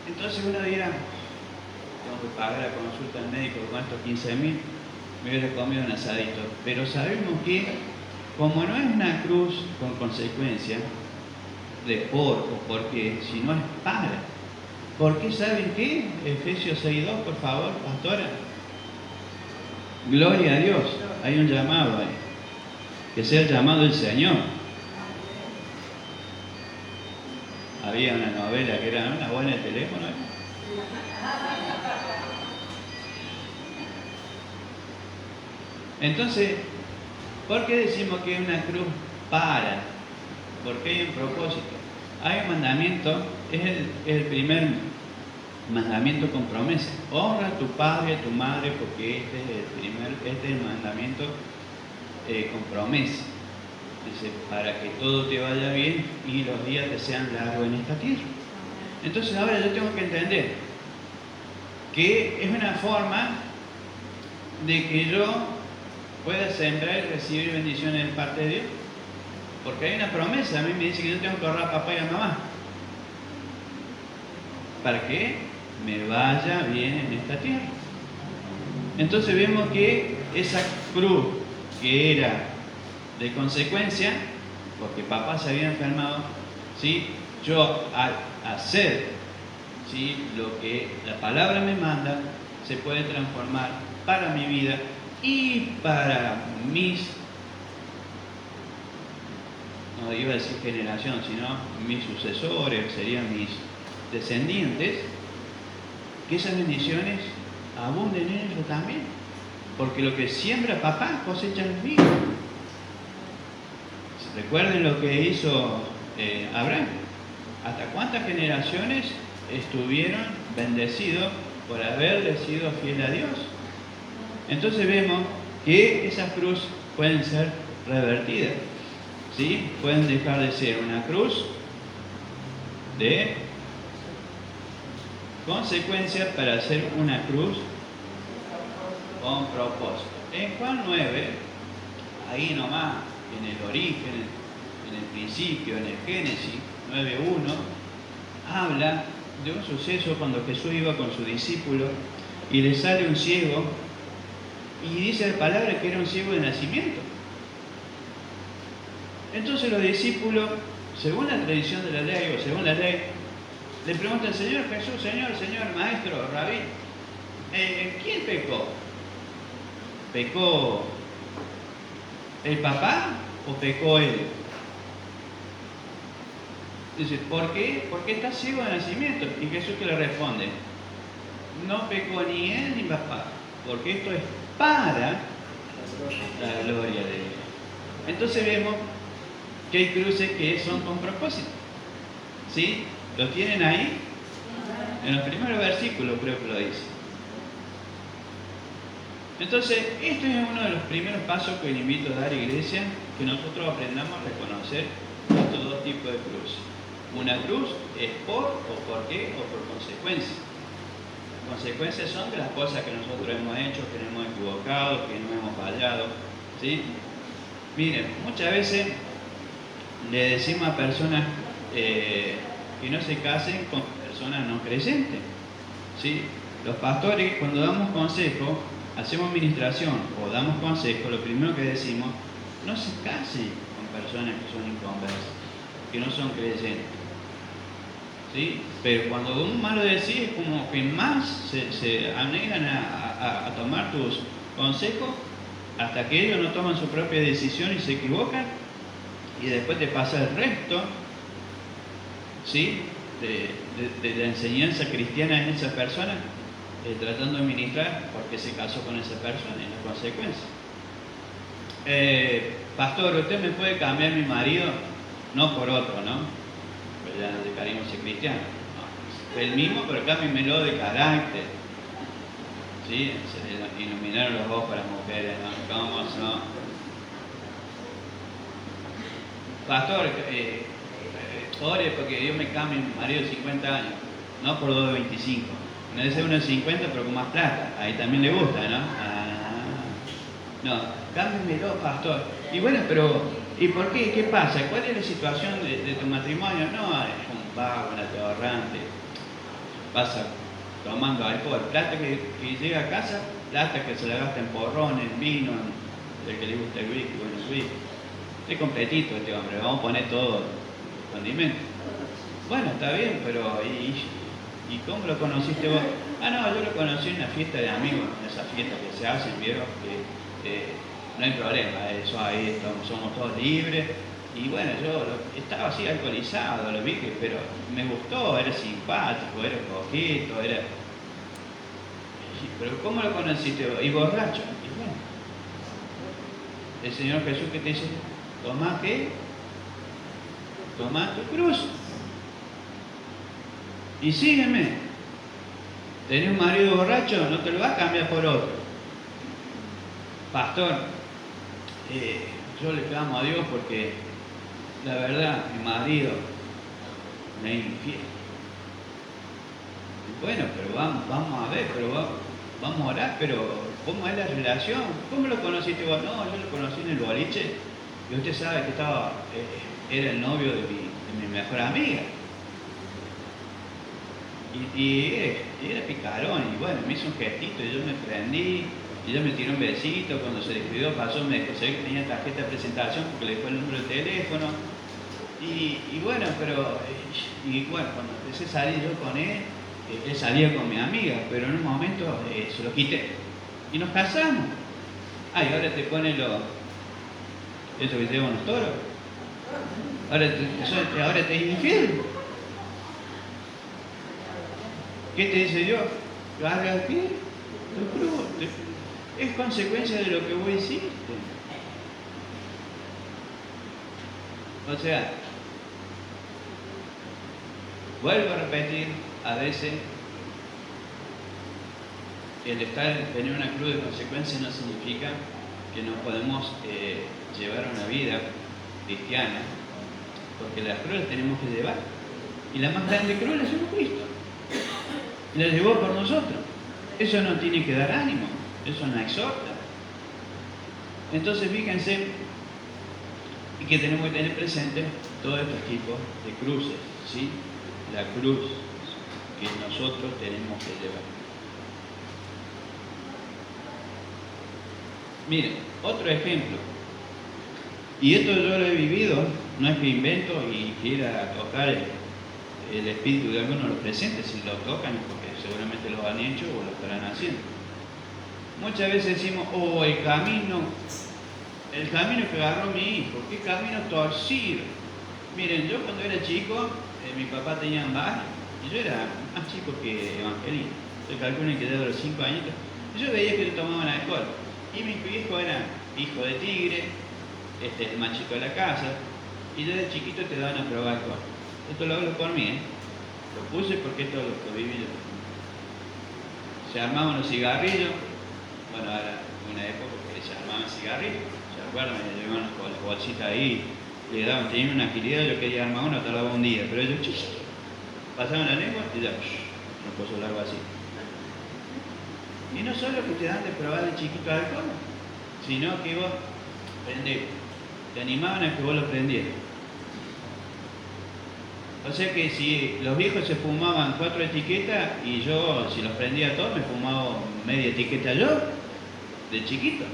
Entonces uno dirá, tengo que pagar la consulta al médico con estos 15.000, me hubiera comido un asadito. Pero sabemos que, como no es una cruz con consecuencia, de por o porque, si no es para. ¿Por qué saben qué? Efesios 6:2, por favor, pastora. Gloria a Dios, hay un llamado ahí. Que sea el llamado del Señor. Había una novela que era una buena de teléfono. Entonces, ¿por qué decimos que es una cruz para? Porque hay un propósito. Hay un mandamiento, es el primer mandamiento con promesa. Honra a tu padre y a tu madre, porque este es el mandamiento con promesa. Dice, para que todo te vaya bien y los días te sean largos en esta tierra. Entonces ahora yo tengo que entender que es una forma de que yo pueda sembrar y recibir bendiciones de parte de Dios. Porque hay una promesa, a mí me dice que yo tengo que honrar a papá y a mamá. Para que me vaya bien en esta tierra. Entonces vemos que esa cruz que era de consecuencia, porque papá se había enfermado, ¿sí? Yo al hacer, ¿sí?, lo que la palabra me manda, se puede transformar para mi vida y para mis, no iba a decir generación, sino mis sucesores, serían mis descendientes, que esas bendiciones abunden en ellos también. Porque lo que siembra papá cosecha los hijos. Recuerden lo que hizo Abraham. ¿Hasta cuántas generaciones estuvieron bendecidos por haberle sido fiel a Dios? Entonces vemos que esas cruces pueden ser revertidas, ¿sí? Pueden dejar de ser una cruz de consecuencia para ser una cruz con propósito. En Juan 9, ahí nomás, en el origen, en el principio, en el Génesis 9:1, habla de un suceso cuando Jesús iba con su discípulo y le sale un ciego y dice la palabra que era un ciego de nacimiento. Entonces los discípulos, según la tradición de la ley o según la ley, le preguntan al Señor Jesús, Señor, Maestro, Rabí, ¿quién pecó? ¿Pecó el papá o pecó él? Dice, ¿por qué? Porque está ciego de nacimiento. Y Jesús que le responde, no pecó ni él ni papá, porque esto es para la gloria de Dios. Entonces vemos que hay cruces que son con propósito. ¿Sí? ¿Lo tienen ahí? En los primeros versículos creo que lo dice. Entonces, este es uno de los primeros pasos que les invito a dar, iglesia, que nosotros aprendamos a reconocer estos dos tipos de cruz. Una cruz es por o por qué o por consecuencia. Las consecuencias son de las cosas que nosotros hemos hecho, que nos hemos equivocado, que nos hemos fallado, ¿sí? Miren, muchas veces le decimos a personas que no se casen con personas no creyentes, ¿sí? Los pastores, cuando damos consejo, hacemos administración o damos consejo, lo primero que decimos, no se casen con personas que son inconversas, que no son creyentes, ¿sí? Pero cuando uno más lo decís, es como que más se anegan a tomar tus consejos hasta que ellos no toman su propia decisión y se equivocan. y después te pasa el resto, ¿sí? de la enseñanza cristiana en esa persona, tratando de ministrar porque se casó con esa persona y la consecuencia. Pastor, ¿usted me puede cambiar mi marido? No por otro, ¿no? Pues ya no dejaríamos ser cristianos. No. El mismo, pero cámbiamelo de carácter. ¿Sí? Se le iluminaron los ojos para las mujeres, ¿no? ¿Cómo no? Pastor, ore porque Dios me cambie mi marido de 50 años, no por 2 de 25. No debe ser uno de 50, pero con más plata. Ahí también le gusta, ¿no? No, cámbiamelo, pastor. Y bueno, pero, ¿y por qué? ¿Qué pasa? ¿Cuál es la situación de tu matrimonio? No, es un vago, un atorrante. Pasa tomando alcohol. Plata que llega a casa, plata que se la gasta en porrones, en vino, el que le gusta el whisky, bueno, el whisky. Estoy completito este hombre, vamos a poner todo condimento. Bueno, está bien, pero ¿y cómo lo conociste vos? Ah, no, yo lo conocí en una fiesta de amigos, en esas fiestas que se hacen, vieron, que no hay problema, eso ahí somos todos libres. Y bueno, yo estaba así alcoholizado, lo vi, pero me gustó, era simpático, era coqueto, era... Pero ¿cómo lo conociste vos? Y borracho. Y bueno, el Señor Jesús que te dice, toma ¿qué? Toma tu cruz. Y sígueme. ¿Tenés un marido borracho? No te lo vas a cambiar por otro. Pastor, yo le clamo a Dios porque la verdad, mi marido me es infiel. Bueno, pero vamos a ver, pero vamos a orar, pero ¿cómo es la relación? ¿Cómo lo conociste vos? No, yo lo conocí en el boliche y usted sabe que era el novio de mi mejor amiga. Y era picarón, y bueno, me hizo un gestito y yo me prendí, y ella me tiró un besito, cuando se despidió pasó, me dijo, sabía que tenía tarjeta de presentación porque le dejó el número de teléfono, y bueno, cuando empecé a salir yo con él salía con mi amiga, pero en un momento se lo quité, y nos casamos. Ah, y ahora te pone eso que te llevan los toros, ahora te es infiel. ¿Qué te dice Dios? ¿Hagas qué? Es consecuencia de lo que vos hiciste. O sea, vuelvo a repetir, a veces tener una cruz de consecuencias no significa que no podemos llevar una vida cristiana, porque las cruces las tenemos que llevar. Y la más grande cruz la llevó Cristo. La llevó por nosotros. Eso no tiene que dar ánimo, eso nos exhorta. Entonces fíjense y que tenemos que tener presente todos estos tipos de cruces, ¿sí? La cruz que nosotros tenemos que llevar. Miren, otro ejemplo, y esto yo lo he vivido, no es que invento y quiera tocar el espíritu de algunos de los presentes, si lo tocan es porque seguramente lo han hecho o lo estarán haciendo. Muchas veces decimos, el camino que agarró mi hijo, qué camino torcido. Miren, yo cuando era chico, mi papá tenía un bar y yo era más chico que Evangelino. Se calcula que yo de los 5 añitos, y yo veía que le tomaban alcohol. Y mi hijo era hijo de tigre, el más chico de la casa, y desde chiquito te daban a probar alcohol. Esto lo hablo por mí, lo puse porque esto es lo que viví yo. Se armaban los cigarrillos, bueno, era una época que se armaban cigarrillos, ¿se acuerdan? Me llevaban con las bolsitas ahí, le daban, tenían una agilidad, yo quería armar uno, tardaba un día, pero ellos pasaban la lengua y ya, no puedo largo así. Y no solo que te dan de probar de chiquito alcohol, sino que vos te animaban a que vos lo prendieras. O sea que si los viejos se fumaban 4 etiquetas y yo, si los prendía todos, me fumaba media etiqueta yo, de chiquito.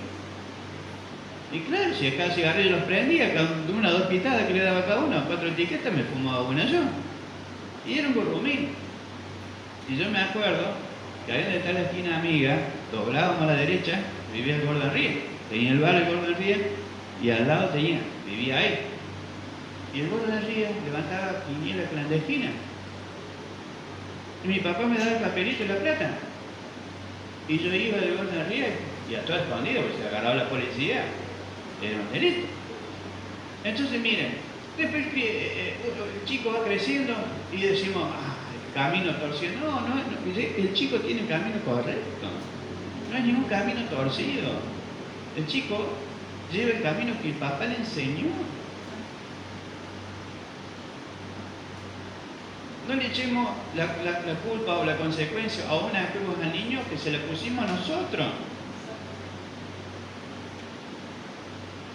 Y claro, si cada cigarrillo los prendía, cada una o 2 pitadas que le daba cada uno, 4 etiquetas, me fumaba una yo. Y era un burrumín. Y yo me acuerdo que ahí donde está la esquina amiga, doblábamos a la derecha, vivía el Gordon Ríos. Tenía el bar el Gordon Ríos y al lado vivía ahí. Y el Gordo de Ríos levantaba quiniela clandestina. Y mi papá me daba el papelito y la plata. Y yo iba del Gordo de Ríos y a todo escondido, porque se agarraba la policía, era un delito. Entonces miren, después el chico va creciendo y decimos, el camino torcido. No, el chico tiene el camino correcto. No hay ningún camino torcido. El chico lleva el camino que el papá le enseñó. No le echemos la culpa o la consecuencia a una cruz al niño que se la pusimos nosotros.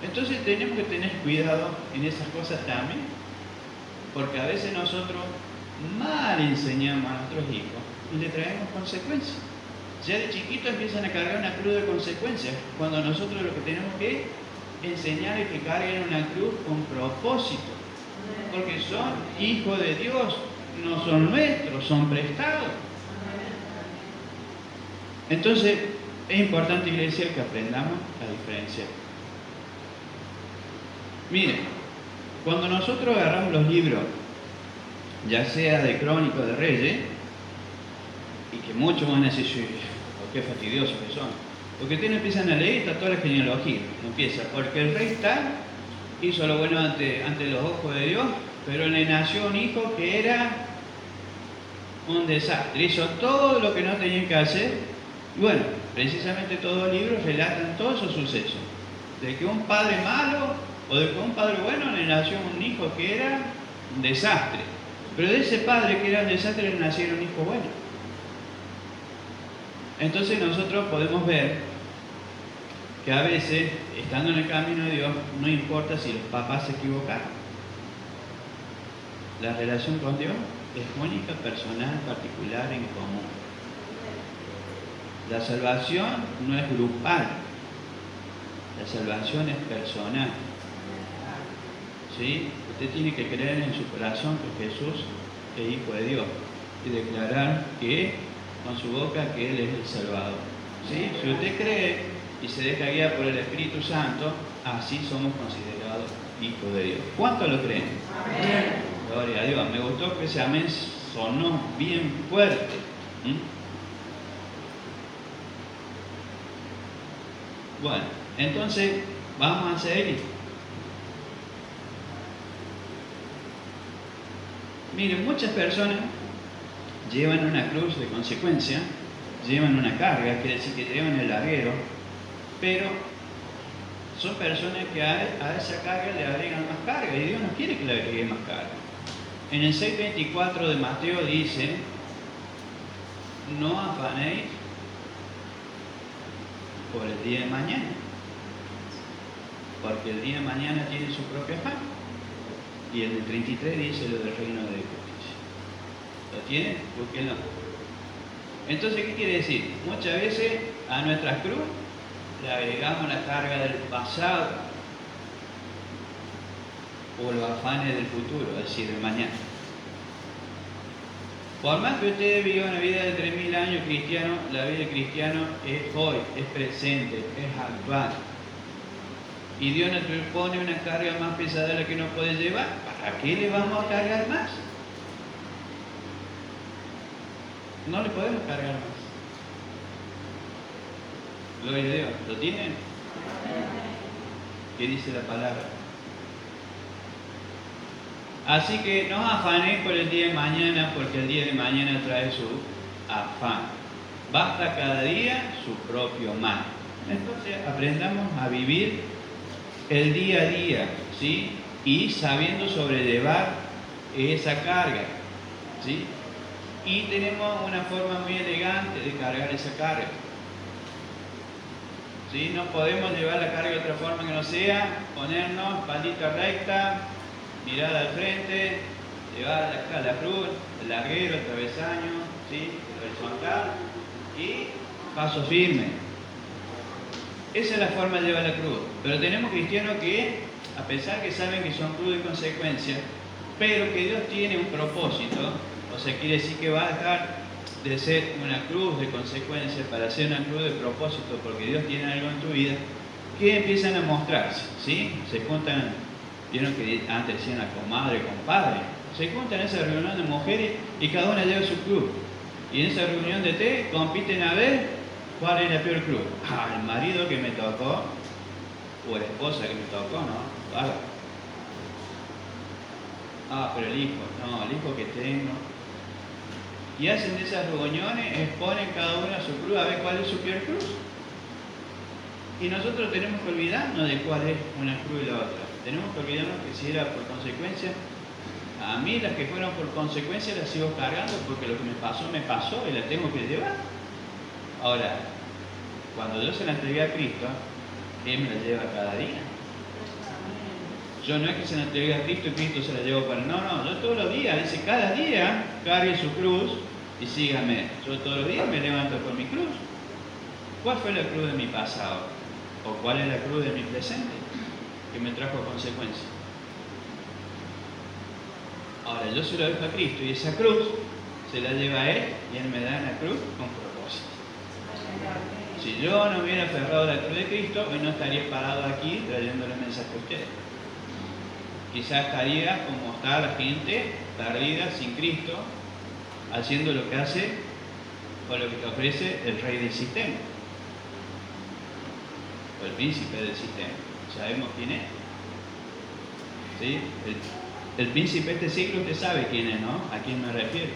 Entonces tenemos que tener cuidado en esas cosas también, porque a veces nosotros mal enseñamos a nuestros hijos y le traemos consecuencias. Ya de chiquitos empiezan a cargar una cruz de consecuencias, cuando nosotros lo que tenemos que enseñar es que carguen una cruz con propósito, porque son hijos de Dios, no son nuestros, son prestados. Entonces es importante, iglesia, que aprendamos la diferencia. Miren, cuando nosotros agarramos los libros, ya sea de Crónicas de Reyes, y que muchos van a decir, qué fastidiosos que son, porque ustedes empiezan a leer y está toda la genealogía, empieza, porque el rey tal hizo lo bueno ante los ojos de Dios, pero le nació un hijo que era un desastre, hizo todo lo que no tenía que hacer, y bueno, precisamente todos los libros relatan todos esos sucesos, de que un padre malo o de que un padre bueno le nació un hijo que era un desastre. Pero de ese padre que era un desastre le nacieron un hijo bueno. Entonces nosotros podemos ver que a veces, estando en el camino de Dios, no importa si los papás se equivocaron. La relación con Dios es única, personal, particular, en común. La salvación no es grupal. La salvación es personal. ¿Sí? Usted tiene que creer en su corazón que Jesús es Hijo de Dios y declarar con su boca que Él es el Salvador. ¿Sí? Si usted cree y se deja guiar por el Espíritu Santo, así somos considerados hijos de Dios. ¿Cuántos lo creen? Amén. Gloria a Dios. Me gustó que ese amén sonó bien fuerte. Bueno, entonces vamos a seguir. Miren, muchas personas llevan una cruz de consecuencia, llevan una carga, quiere decir que llevan el larguero, pero son personas que a esa carga le agregan más carga y Dios no quiere que le agregue más carga. En el 6:24 de Mateo dice, no afanéis por el día de mañana, porque el día de mañana tiene su propio afán. Y el de 33 dice lo del reino de justicia. ¿Lo tiene? Búsquenlo. Entonces, ¿qué quiere decir? Muchas veces a nuestra cruz le agregamos la carga del pasado o los afanes del futuro, es decir, del mañana. Por más que usted viva una vida de 3000 años cristiano, la vida del cristiano es hoy, es presente, es actual. Y Dios nos pone una carga más pesada de la que nos puede llevar. ¿Para qué le vamos a cargar más? No le podemos cargar más. Gloria a Dios. ¿Lo tienen? ¿Qué dice la palabra? Así que no afanéis por el día de mañana, porque el día de mañana trae su afán. Basta cada día su propio mal. Entonces aprendamos a vivir el día a día, ¿sí? Y sabiendo sobrellevar esa carga, ¿sí? Y tenemos una forma muy elegante de cargar esa carga, ¿sí? No podemos llevar la carga de otra forma que no sea ponernos espaldita recta, mirada al frente, llevar acá la cruz, el larguero, el travesaño, ¿sí? El horizontal y paso firme. Esa es la forma de llevar la cruz. Pero tenemos cristianos que, a pesar que saben que son cruz de consecuencia, pero que Dios tiene un propósito, o sea, quiere decir que va a dejar de ser una cruz de consecuencia para ser una cruz de propósito, porque Dios tiene algo en tu vida, que empiezan a mostrarse, ¿sí? Se juntan Vieron que antes decían la comadre, compadre. Se juntan en esa reunión de mujeres y cada una lleva su cruz. Y en esa reunión de té compiten a ver cuál es la peor cruz. Ah, el marido que me tocó, o la esposa que me tocó, ¿no? Vale. Ah, pero el hijo, no, el hijo que tengo. Y hacen de esas reuniones, exponen cada una su cruz a ver cuál es su peor cruz. Y nosotros tenemos que olvidarnos de cuál es una cruz y la otra. Tenemos que olvidarnos que si era por consecuencia, a mí las que fueron por consecuencia las sigo cargando porque lo que me pasó y las tengo que llevar. Ahora, cuando yo se la entregué a Cristo, Él me la lleva cada día. Yo no es que se la entregué a Cristo y Cristo se la llevo para... No, yo todos los días, dice, cada día cargue su cruz y sígame. Yo todos los días me levanto con mi cruz. ¿Cuál fue la cruz de mi pasado? ¿O cuál es la cruz de mi presente? Que me trajo consecuencias. Ahora, yo se lo dejo a Cristo y esa cruz se la lleva a Él y Él me da la cruz con propósito. Si yo no me hubiera aferrado a la cruz de Cristo, hoy no estaría parado aquí trayéndole mensaje a ustedes. Quizás estaría como está la gente, perdida, sin Cristo, haciendo lo que hace o lo que te ofrece el rey del sistema. O el príncipe del sistema. ¿Sabemos quién es? ¿Sí? El príncipe de este siglo usted sabe quién es, ¿no? ¿A quién me refiero?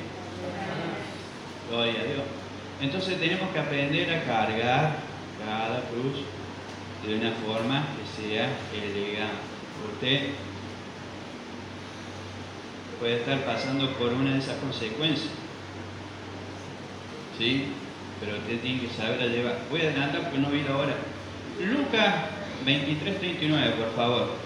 Gloria a Dios. Entonces tenemos que aprender a cargar cada cruz de una forma que sea elegante. Usted puede estar pasando por una de esas consecuencias, ¿sí? Pero usted tiene que saber a llevar. Voy a adelantar porque no vi la hora. Lucas 23:39, por favor.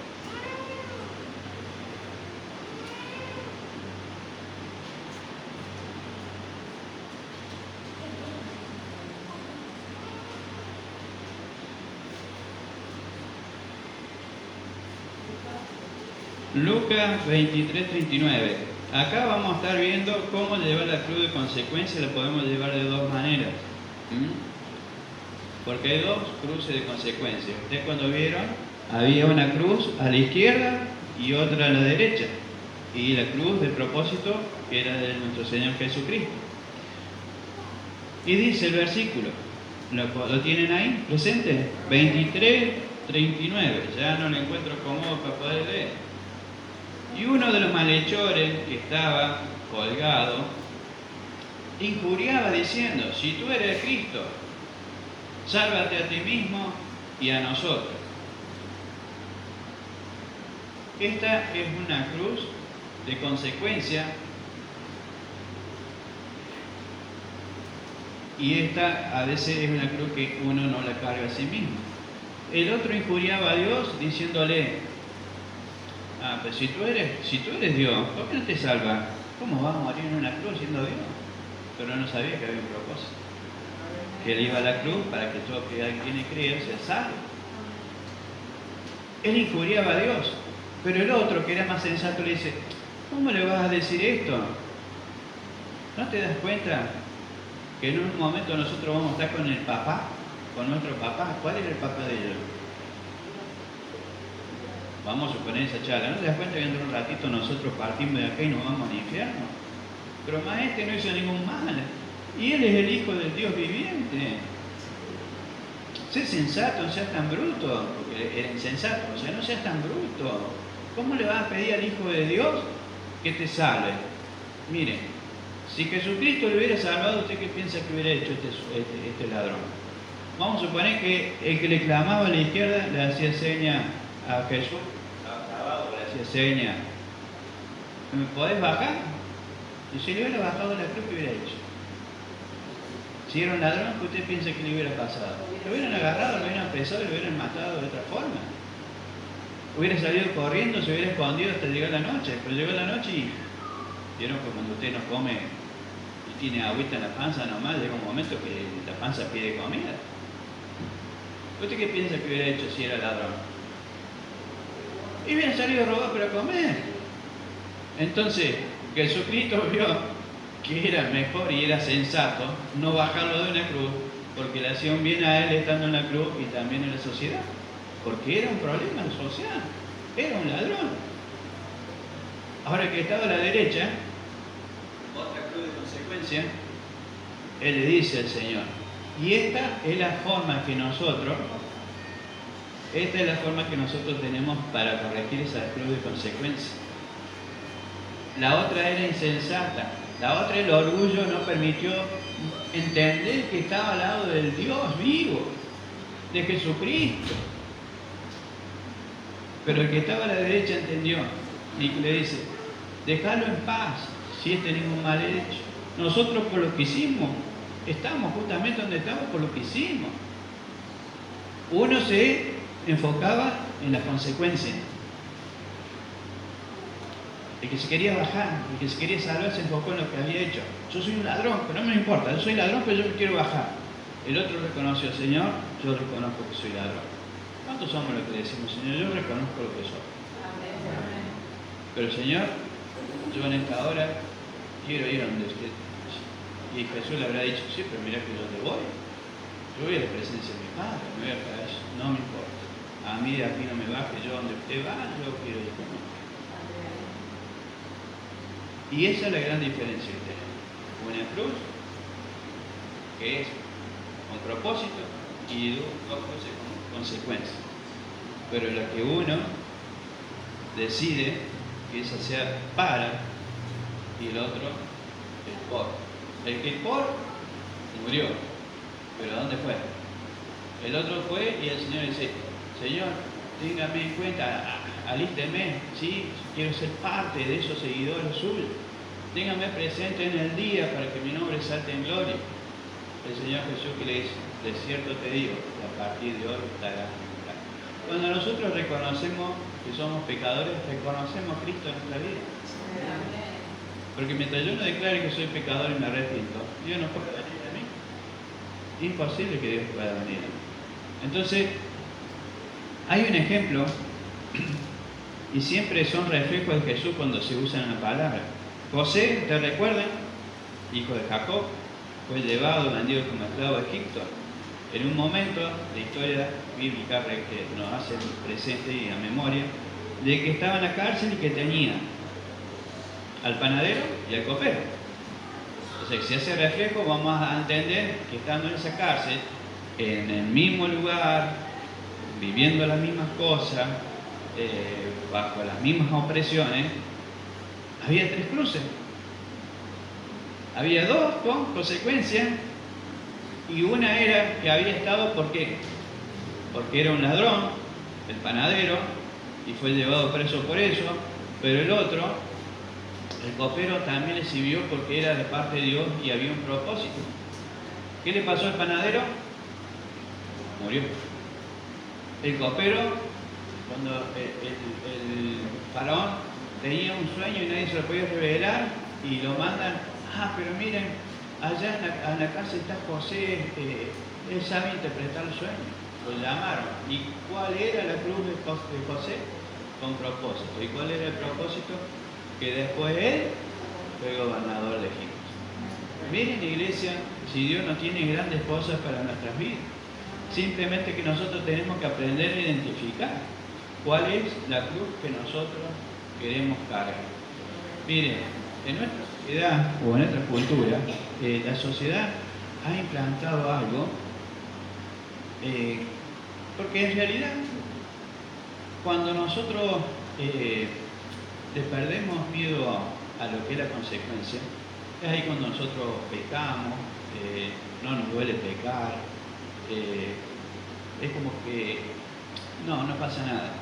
Lucas 23:39. Acá vamos a estar viendo cómo llevar la cruz de consecuencia. La podemos llevar de dos maneras. Porque hay dos cruces de consecuencia. Ustedes cuando vieron, había una cruz a la izquierda y otra a la derecha. Y la cruz de propósito que era de nuestro Señor Jesucristo. Y dice el versículo, ¿lo tienen ahí presente? 23:39. Ya no lo encuentro cómodo para poder leer. Y uno de los malhechores que estaba colgado injuriaba diciendo, si tú eres Cristo, sálvate a ti mismo y a nosotros. Esta es una cruz de consecuencia y esta a veces es una cruz que uno no la carga a sí mismo. El otro injuriaba a Dios diciéndole, pero si tú eres Dios, ¿por qué no te salvas? ¿Cómo vas a morir en una cruz siendo Dios? Pero no sabía que había un propósito. Que Él iba a la cruz para que todo quien cree se salve. Él injuriaba a Dios. Pero el otro, que era más sensato, le dice, ¿cómo le vas a decir esto? ¿No te das cuenta que en un momento nosotros vamos a estar con el papá? Con nuestro papá. ¿Cuál era el papá de ellos? Vamos a suponer esa charla. ¿No te das cuenta que dentro de un ratito nosotros partimos de acá y nos vamos al infierno? Pero más este no hizo ningún mal. Y Él es el Hijo del Dios viviente. Sé sensato, no seas tan bruto. Porque era insensato. O sea, no seas tan bruto. ¿Cómo le vas a pedir al Hijo de Dios que te salve? Mire, si Jesucristo le hubiera salvado, ¿usted qué piensa que hubiera hecho este ladrón? Vamos a suponer que el que le clamaba a la izquierda le hacía seña a Jesús, abajo le hacía seña, ¿me podés bajar? Y si le hubiera bajado la cruz, ¿qué hubiera hecho? Si era un ladrón, ¿qué usted piensa que le hubiera pasado? Lo hubieran agarrado, lo hubieran pesado y lo hubieran matado de otra forma. Hubiera salido corriendo, se hubiera escondido hasta llegar la noche. Pero llegó la noche y vieron que cuando usted no come y tiene agüita en la panza nomás, llega un momento que la panza pide comida. ¿Usted qué piensa que hubiera hecho si era ladrón? Y hubiera salido a robar para comer. Entonces, Jesucristo vio que era mejor y era sensato no bajarlo de una cruz, porque le hacía un bien a Él estando en la cruz y también en la sociedad. Porque era un problema social. era un ladrón. Ahora el que estaba a la derecha, otra cruz de consecuencia, él le dice al Señor, y esta es la forma que nosotros tenemos para corregir esa cruz de consecuencia. La otra era insensata. La otra, el orgullo, no permitió entender que estaba al lado del Dios vivo, de Jesucristo. Pero el que estaba a la derecha entendió y le dice, déjalo en paz, si este ningún mal hecho. Nosotros por lo que hicimos, estamos justamente donde estamos por lo que hicimos. Uno se enfocaba en las consecuencias. El que se quería bajar, el que se quería salvar, se enfocó en lo que había hecho. Yo soy un ladrón, pero no me importa, yo soy ladrón, pero yo me quiero bajar. El otro reconoció, Señor, yo reconozco que soy ladrón. ¿Cuántos somos los que decimos, Señor, yo reconozco lo que soy? Pero Señor, yo en esta hora quiero ir a donde usted. Y Jesús le habrá dicho, sí, pero mira que yo te voy. Yo voy a la presencia de mi Padre, me voy a para eso, no me importa. A mí de aquí no me baje, yo donde usted va, yo quiero ir con usted. Y esa es la gran diferencia que tenemos. Una cruz, que es con propósito, y dos cruces con consecuencias. Pero la que uno decide que esa sea para, y el otro es por. El que es por murió, pero ¿a dónde fue? El otro fue y el Señor dice, Señor, téngame en cuenta, alísteme, ¿sí? Quiero ser parte de esos seguidores suyos. Téngame presente en el día para que mi nombre salte en gloria. El Señor Jesús que le dice, de cierto te digo, a partir de hoy estarás en mi casa. Cuando nosotros reconocemos que somos pecadores, reconocemos a Cristo en nuestra vida. Porque mientras yo no declare que soy pecador y me arrepiento, Dios no puede venir a mí. Es imposible que Dios pueda venir a mí. Entonces, hay un ejemplo, y siempre son reflejos de Jesús cuando se usan la palabra. José, ¿te recuerdan? Hijo de Jacob, fue llevado, vendido como esclavo a Egipto. En un momento, la historia bíblica que nos hace presente y a memoria, de que estaba en la cárcel y que tenía al panadero y al copero. Entonces, si hace reflejo, vamos a entender que estando en esa cárcel, en el mismo lugar, viviendo las mismas cosas, bajo las mismas opresiones, había tres cruces. Había dos con consecuencias, y una era que había estado, ¿por qué? Porque era un ladrón, el panadero, y fue llevado preso por eso, pero el otro, el copero, también le sirvió porque era de parte de Dios y había un propósito. ¿Qué le pasó al panadero? Murió. El copero, cuando el faraón tenía un sueño y nadie se lo podía revelar, y lo mandan, pero miren, allá en la cárcel está José, él sabe interpretar el sueño. Lo llamaron. ¿Y cuál era la cruz de José? Con propósito. ¿Y cuál era el propósito? Que después él fue gobernador de Egipto. Miren, iglesia, si Dios no tiene grandes cosas para nuestras vidas, simplemente que nosotros tenemos que aprender a identificar cuál es la cruz que nosotros queremos cargar. Miren, en nuestra sociedad o en nuestra cultura, la sociedad ha implantado algo, porque en realidad, cuando nosotros le perdemos miedo a lo que es la consecuencia, es ahí cuando nosotros pecamos, no nos duele pecar, es como que no pasa nada,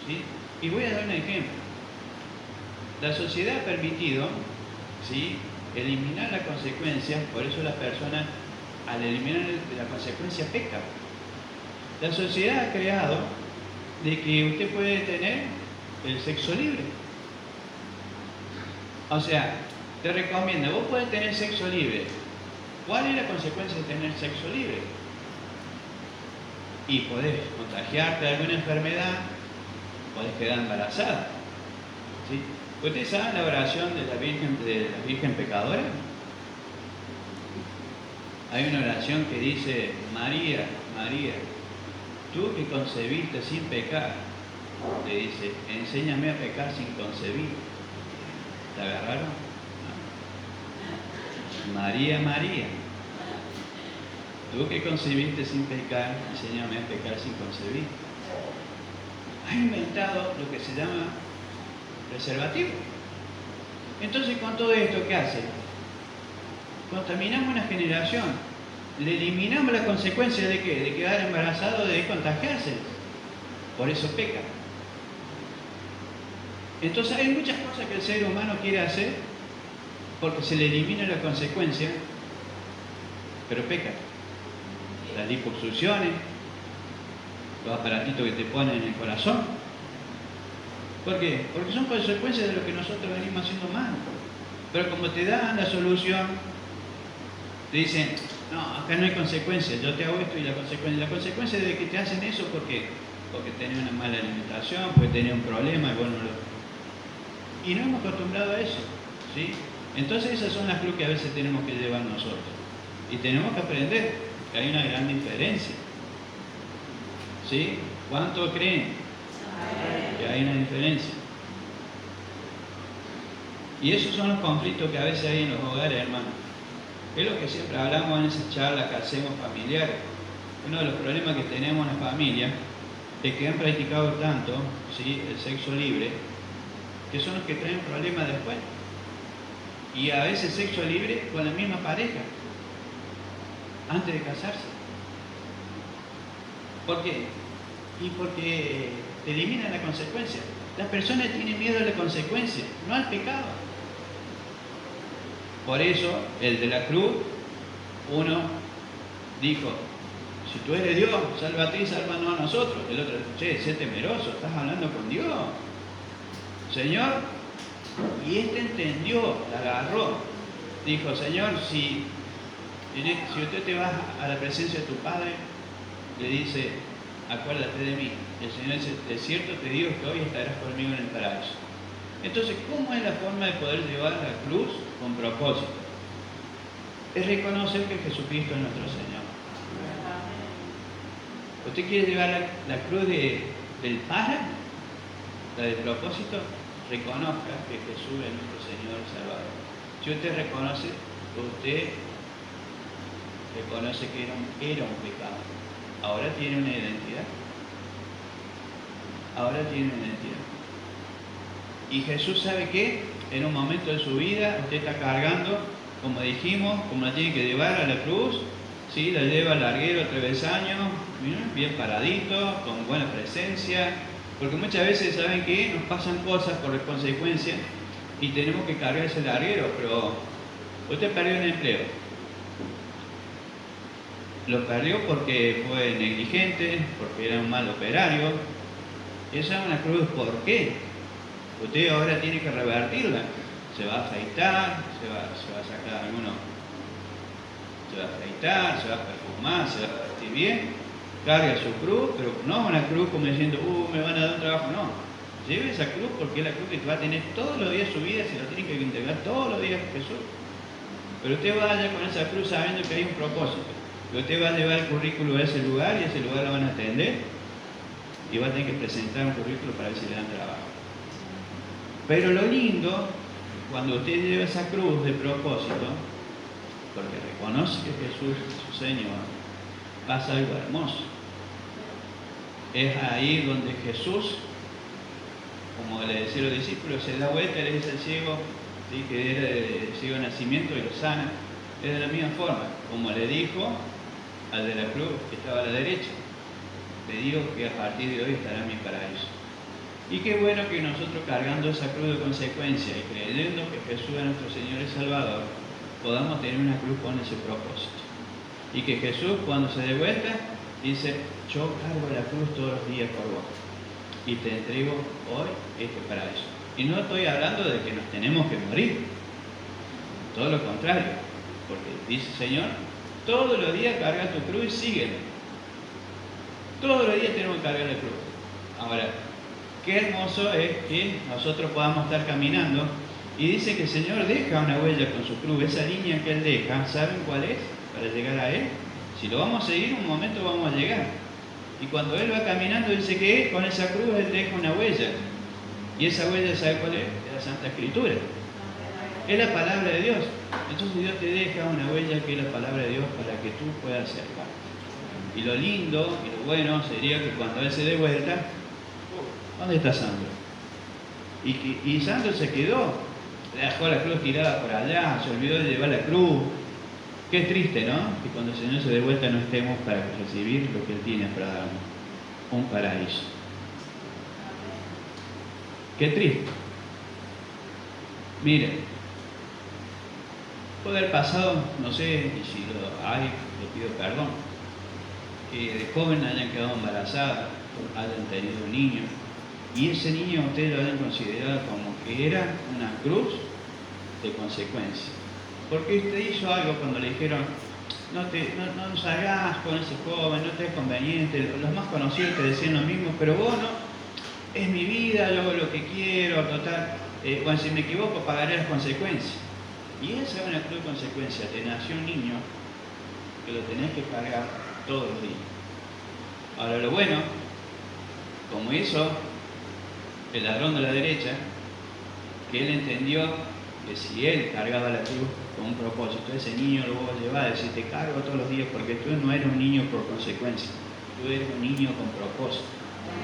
¿sí? Y voy a dar un ejemplo. La sociedad ha permitido, ¿sí?, eliminar la consecuencia, por eso las personas al eliminar la consecuencia pecan. La sociedad ha creado de que usted puede tener el sexo libre. O sea, te recomienda, vos podés tener sexo libre. ¿Cuál es la consecuencia de tener sexo libre? Y podés contagiarte de alguna enfermedad, podés quedar embarazada, ¿sí? ¿Ustedes saben la oración de la Virgen pecadora? Hay una oración que dice, María, María, tú que concebiste sin pecar, le dice, enséñame a pecar sin concebir. ¿La agarraron? No. María, María, tú que concebiste sin pecar, enséñame a pecar sin concebir. Ha inventado lo que se llama preservativo. Entonces, con todo esto, ¿qué hace? Contaminamos una generación. Le eliminamos las consecuencias de ¿qué? De quedar embarazado, de contagiarse. Por eso peca. Entonces hay muchas cosas que el ser humano quiere hacer porque se le elimina la consecuencia, pero peca. Las liposucciones, los aparatitos que te ponen en el corazón. ¿Por qué? Porque son consecuencias de lo que nosotros venimos haciendo mal. Pero como te dan la solución, te dicen, no, acá no hay consecuencias, yo te hago esto y la consecuencia de que te hacen eso, ¿por qué? Porque tenés una mala alimentación, porque tenés un problema, y no hemos acostumbrado a eso, ¿sí? Entonces esas son las cruces que a veces tenemos que llevar nosotros. Y tenemos que aprender que hay una gran diferencia. ¿Sí? ¿Cuánto creen que hay una diferencia? Y esos son los conflictos que a veces hay en los hogares, hermanos. Es lo que siempre hablamos en esas charlas que hacemos familiares. Uno de los problemas que tenemos en la familia es que han practicado tanto, ¿sí?, el sexo libre, que son los que traen problemas después. Y a veces sexo libre con la misma pareja, antes de casarse. ¿Por qué? Y porque te eliminan la consecuencia. Las personas tienen miedo a la consecuencia, no al pecado. Por eso, el de la cruz, uno dijo, si tú eres Dios, salva a ti, sálvanos a nosotros. El otro, che, sé temeroso, estás hablando con Dios. Señor, y este entendió, la agarró. Dijo, Señor, si usted te va a la presencia de tu Padre, le dice, acuérdate de mí. El Señor dice, de cierto te digo que hoy estarás conmigo en el paraíso. Entonces, ¿cómo es la forma de poder llevar la cruz con propósito? Es reconocer que Jesucristo es nuestro Señor. ¿Usted quiere llevar la cruz del para? La del propósito, reconozca que Jesús es nuestro Señor y Salvador. Si usted reconoce que era un pecado, ahora tiene una identidad. Ahora tiene una identidad. Y Jesús sabe que en un momento de su vida usted está cargando, como dijimos, como la tiene que llevar a la cruz, ¿sí? La lleva al larguero, travesaño, bien paradito, con buena presencia, porque muchas veces saben que nos pasan cosas por las consecuencias y tenemos que cargar ese larguero, pero usted perdió un empleo. Lo perdió porque fue negligente, porque era un mal operario. Esa es una cruz, ¿por qué? Usted ahora tiene que revertirla. Se va a afeitar, se va a sacar alguno. Se va a afeitar, se va a perfumar, se va a vestir bien. Carga su cruz, pero no una cruz como diciendo, me van a dar un trabajo. No. Lleve esa cruz porque es la cruz que va a tener todos los días de su vida, se la tiene que integrar todos los días Jesús. Pero usted vaya con esa cruz sabiendo que hay un propósito. Que usted va a llevar el currículo a ese lugar y ese lugar lo van a atender y va a tener que presentar un currículo para ver si le dan trabajo. Pero lo lindo, cuando usted lleva esa cruz de propósito, porque reconoce que Jesús es su Señor, pasa algo hermoso. Es ahí donde Jesús, como le decía a los discípulos, se da vuelta y le dice al ciego, ¿sí?, que era de ciego de nacimiento y lo sana. Es de la misma forma, como le dijo al de la cruz que estaba a la derecha. Te digo que a partir de hoy estará en mi paraíso. Y qué bueno que nosotros, cargando esa cruz de consecuencia y creyendo que Jesús es nuestro Señor y Salvador, podamos tener una cruz con ese propósito. Y que Jesús, cuando se dé vuelta, dice, yo cargo la cruz todos los días por vos y te entrego hoy este paraíso. Y no estoy hablando de que nos tenemos que morir, todo lo contrario, porque dice Señor, todos los días carga tu cruz y sígueme. Todos los días tenemos que cargar la cruz. Ahora, qué hermoso es que nosotros podamos estar caminando y dice que el Señor deja una huella con su cruz. Esa línea que Él deja, ¿saben cuál es? Para llegar a Él. Si lo vamos a seguir, un momento vamos a llegar. Y cuando él va caminando, dice que con esa cruz él deja una huella. Y esa huella, ¿sabe cuál es? Es la Santa Escritura. Es la palabra de Dios. Entonces Dios te deja una huella que es la palabra de Dios para que tú puedas acercarte. Y lo lindo y lo bueno sería que cuando él se dé vuelta, ¿dónde está Sandro? Y Sandro se quedó, dejó la cruz tirada por allá, se olvidó de llevar la cruz. Qué triste, ¿no? Que cuando el Señor se dé vuelta no estemos para recibir lo que Él tiene para darnos, un paraíso. Qué triste. Mire, puede haber pasado, no sé, y si lo hay, le pido perdón, que de joven hayan quedado embarazadas, hayan tenido un niño, y ese niño ustedes lo hayan considerado como que era una cruz de consecuencia. Porque usted hizo algo cuando le dijeron, no salgas con ese joven, no te es conveniente. Los más conocidos te decían lo mismo, pero vos no, es mi vida, yo hago lo que quiero, total. Bueno, si me equivoco pagaré las consecuencias. Y esa es una cruz de consecuencia. Te nació un niño que lo tenés que cargar todos los días. Ahora lo bueno, como hizo el ladrón de la derecha, que él entendió que si él cargaba la cruz con un propósito, ese niño lo va a llevar a decir, te cargo todos los días, porque tú no eres un niño por consecuencia, tú eres un niño con propósito.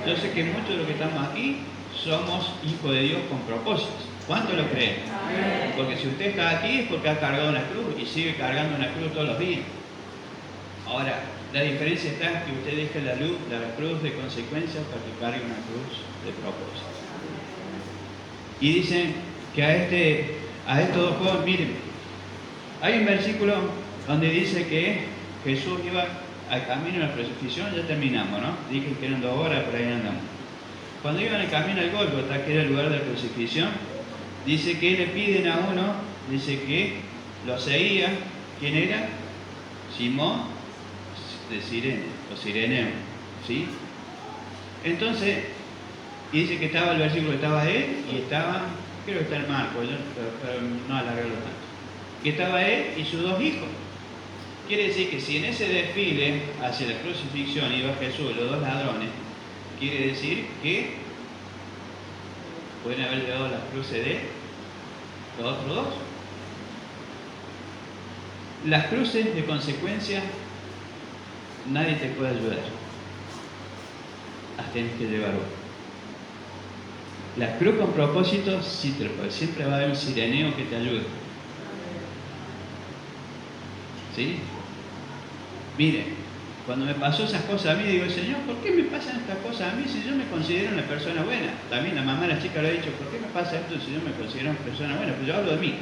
Yo sé que muchos de los que estamos aquí somos hijos de Dios con propósitos. ¿Cuánto lo creen? Porque si usted está aquí es porque ha cargado una cruz y sigue cargando una cruz todos los días. Ahora, la diferencia está en que usted deje la cruz de consecuencias para que cargue una cruz de propósito. Y dicen que a estos dos jóvenes, miren, hay un versículo donde dice que Jesús iba al camino de la crucifixión, ya terminamos, ¿no? Dije que eran 2 horas, por ahí andamos. Cuando iban al camino al Gólgota, que era el lugar de la crucifixión, dice que le piden a uno, dice que lo seguía, ¿quién era? Simón de Sirene, o Sireneo, ¿sí? Entonces, y dice que estaba el versículo, estaba él y estaba, creo que está en Marcos, pero no alargarlo tanto, que estaba él y sus 2 hijos. Quiere decir que si en ese desfile hacia la crucifixión iba Jesús y los 2 ladrones, quiere decir que pueden haber llevado las cruces de los otros 2. Las cruces de consecuencia nadie te puede ayudar. Las tienes que llevar vos. La cruz con propósito sí te lo puede. Siempre va a haber un sireneo que te ayude. ¿Sí? Mire, cuando me pasó esas cosas a mí, digo, Señor, ¿por qué me pasan estas cosas a mí si yo me considero una persona buena? También la mamá de la chica lo ha dicho, ¿por qué me pasa esto si yo me considero una persona buena? Pues yo hablo de mí.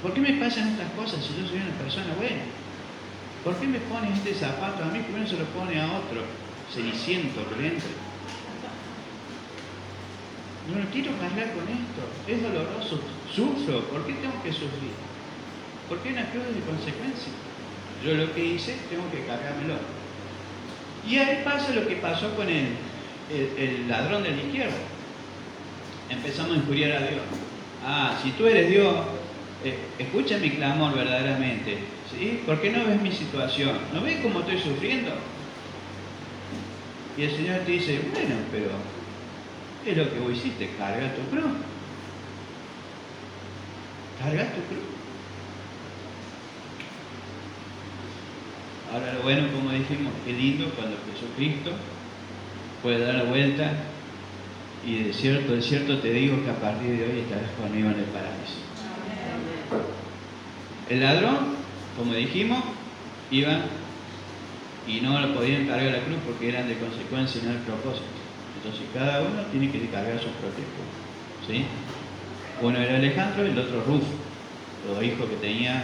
¿Por qué me pasan estas cosas si yo soy una persona buena? ¿Por qué me pones este zapato a mí? ¿Por qué no se lo pone a otro ceniciento, corriente? No lo quiero cargar con esto, es doloroso, sufro, ¿por qué tengo que sufrir? ¿Por qué una cruz de consecuencia? Yo lo que hice, tengo que cargármelo. Y ahí pasa lo que pasó con el ladrón de la izquierda. Empezamos a injuriar a Dios. Si tú eres Dios, escucha mi clamor verdaderamente. ¿Sí? ¿Por qué no ves mi situación? ¿No ves cómo estoy sufriendo? Y el Señor te dice, bueno, pero es lo que vos hiciste, carga tu cruz. Carga tu cruz. Ahora lo bueno, como dijimos, qué lindo cuando Jesucristo puede dar la vuelta y de cierto te digo que a partir de hoy estarás conmigo en el paraíso. El ladrón, como dijimos, iba y no lo podían cargar la cruz porque eran de consecuencia y no de propósito. Entonces cada uno tiene que cargar sus propios cruces. ¿Sí? Uno era Alejandro y el otro Rufo, los 2 hijos que tenía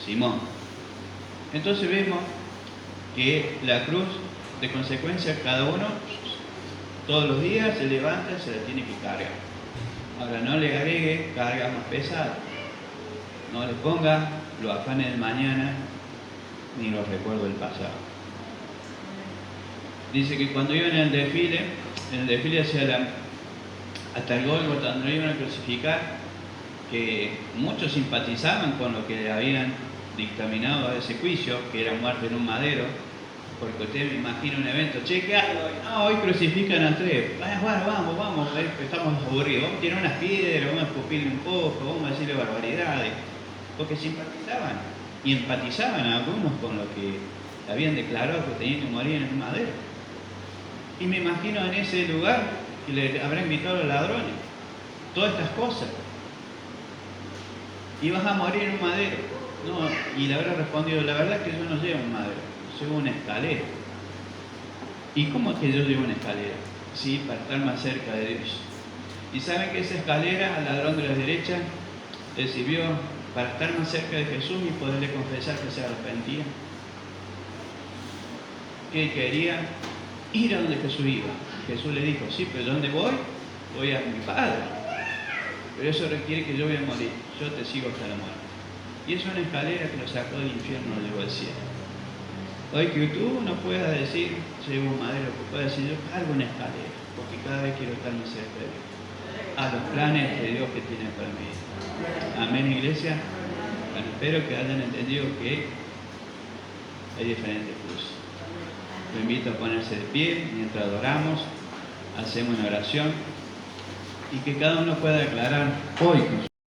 Simón. Entonces vemos que la cruz de consecuencia cada uno todos los días se levanta, se la tiene que cargar. Ahora no le agregue cargas más pesadas, no le ponga los afanes del mañana ni los recuerdos del pasado. Dice que cuando iban en el desfile hasta el Gólgota, donde lo iban a crucificar, que muchos simpatizaban con lo que le habían dictaminado a ese juicio, que era muerte en un madero, Porque usted me imagina un evento, che, ¿qué hay hoy? No, hoy crucifican a tres. Bueno, vamos, estamos aburridos. Vamos a tirar unas piedras, vamos a escupirle un poco, vamos a decirle barbaridades. Porque simpatizaban y empatizaban a algunos con lo que habían declarado que tenían que morir en el madero. Y me imagino en ese lugar que le habrán invitado a los ladrones. Todas estas cosas. Y vas a morir en un madero. No, y le habrá respondido, la verdad es que yo no llevo un madero, llevo una escalera. ¿Y cómo es que yo llevo una escalera? Sí, para estar más cerca de Dios. ¿Y saben que esa escalera al ladrón de la derecha le sirvió para estar más cerca de Jesús y poderle confesar que se arrepentía? Que él quería ir a donde Jesús iba. Jesús le dijo, sí, pero ¿dónde voy? Voy a mi Padre. Pero eso requiere que yo voy a morir. Yo te sigo hasta la muerte. Y es una escalera que lo sacó del infierno y lo llevó al cielo. Hoy que tú no puedas decir, llevo un madero, que puedas decir, yo cargo una escalera, porque cada vez quiero estar más cerca de Dios. A los planes de Dios que tiene para mí. Amén, iglesia. Bueno, espero que hayan entendido que hay diferentes cruces. Lo invito a ponerse de pie mientras adoramos, hacemos una oración y que cada uno pueda declarar hoy con